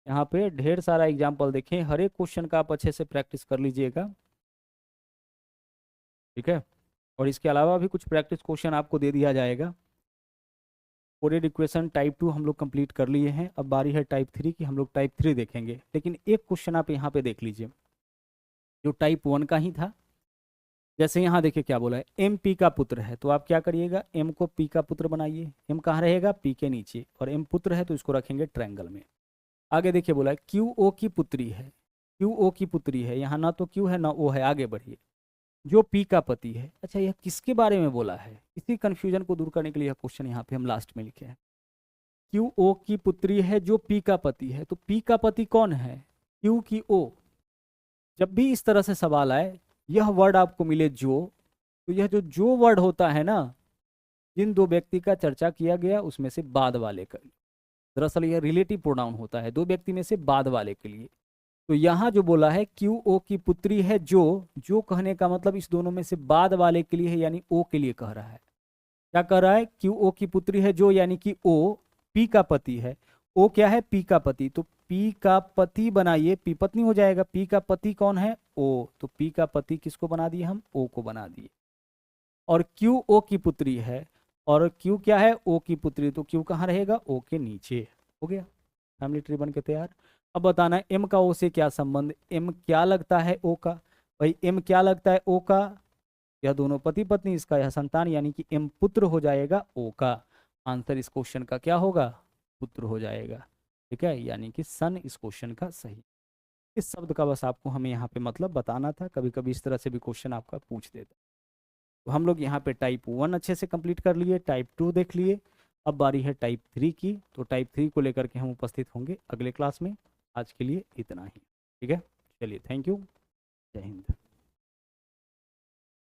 यहाँ पे ढेर सारा एग्जाम्पल देखें, हर एक क्वेश्चन का आप अच्छे से प्रैक्टिस कर लीजिएगा, ठीक है। और इसके अलावा भी कुछ प्रैक्टिस क्वेश्चन आपको दे दिया जाएगा। कोडेड इक्वेशन टाइप 2 हम लोग कंप्लीट कर लिए हैं, अब बारी है टाइप 3 की, हम लोग टाइप 3 देखेंगे। लेकिन एक क्वेश्चन आप यहाँ पे देख लीजिए जो टाइप 1 का ही था। जैसे यहाँ देखिए क्या बोला है, एम पी का पुत्र है, तो आप क्या करिएगा, एम को पी का पुत्र बनाइए, एम कहाँ रहेगा, पी के नीचे, और एम पुत्र है तो इसको रखेंगे ट्रायंगल में। आगे देखिए बोला है क्यू ओ की पुत्री है, क्यू ओ की पुत्री है, यहाँ ना तो क्यू है ना ओ है, आगे बढ़िए, जो पी का पति है। अच्छा यह किसके बारे में बोला है, इसी कंफ्यूजन को दूर करने के लिए यह क्वेश्चन यहाँ पे हम लास्ट में लिखे हैं। क्यू ओ की पुत्री है जो पी का पति है, तो पी का पति कौन है, क्यू की ओ। जब भी इस तरह से सवाल आए, यह वर्ड आपको मिले जो, तो यह जो वर्ड होता है ना, जिन दो व्यक्ति का चर्चा किया गया उसमें से बाद वाले का, दरअसल यह रिलेटिव प्रोनाउन होता है, दो व्यक्ति में से बाद वाले के लिए। तो यहाँ जो बोला है क्यू ओ की पुत्री है जो कहने का मतलब इस दोनों में से बाद वाले के लिए है, यानी ओ के लिए कह रहा है। क्या कह रहा है, क्यू ओ की पुत्री है जो, यानी कि ओ पी का पति है, ओ क्या है, पी का पति, तो पी का पति बनाइए, पी पत्नी हो जाएगा, पी का पति कौन है, ओ, तो पी का पति किसको बना दिए हम, ओ को बना दिए। और क्यू ओ की पुत्री है, और क्यू क्या है, ओ की पुत्री, तो क्यू कहाँ रहेगा, ओ के नीचे। हो गया, फैमिली ट्री बन के तैयार। अब बताना है एम का ओ से क्या संबंध, एम क्या लगता है ओ का, भाई एम क्या लगता है ओ का, यह दोनों पति पत्नी, इसका यह संतान, यानी कि एम पुत्र हो जाएगा ओ का। आंसर इस क्वेश्चन का क्या होगा, पुत्र हो जाएगा, ठीक है, यानी कि सन इस क्वेश्चन का सही। इस शब्द का बस आपको हमें यहाँ पे मतलब बताना था, कभी कभी इस तरह से भी क्वेश्चन आपका पूछ देता। तो हम लोग यहाँ पे टाइप 1 अच्छे से कंप्लीट कर लिए, टाइप 2 देख लिए, अब बारी है टाइप 3 की। तो टाइप 3 को लेकर के हम उपस्थित होंगे अगले क्लास में। आज के लिए इतना ही, ठीक है, चलिए, थैंक यू, जय हिंद।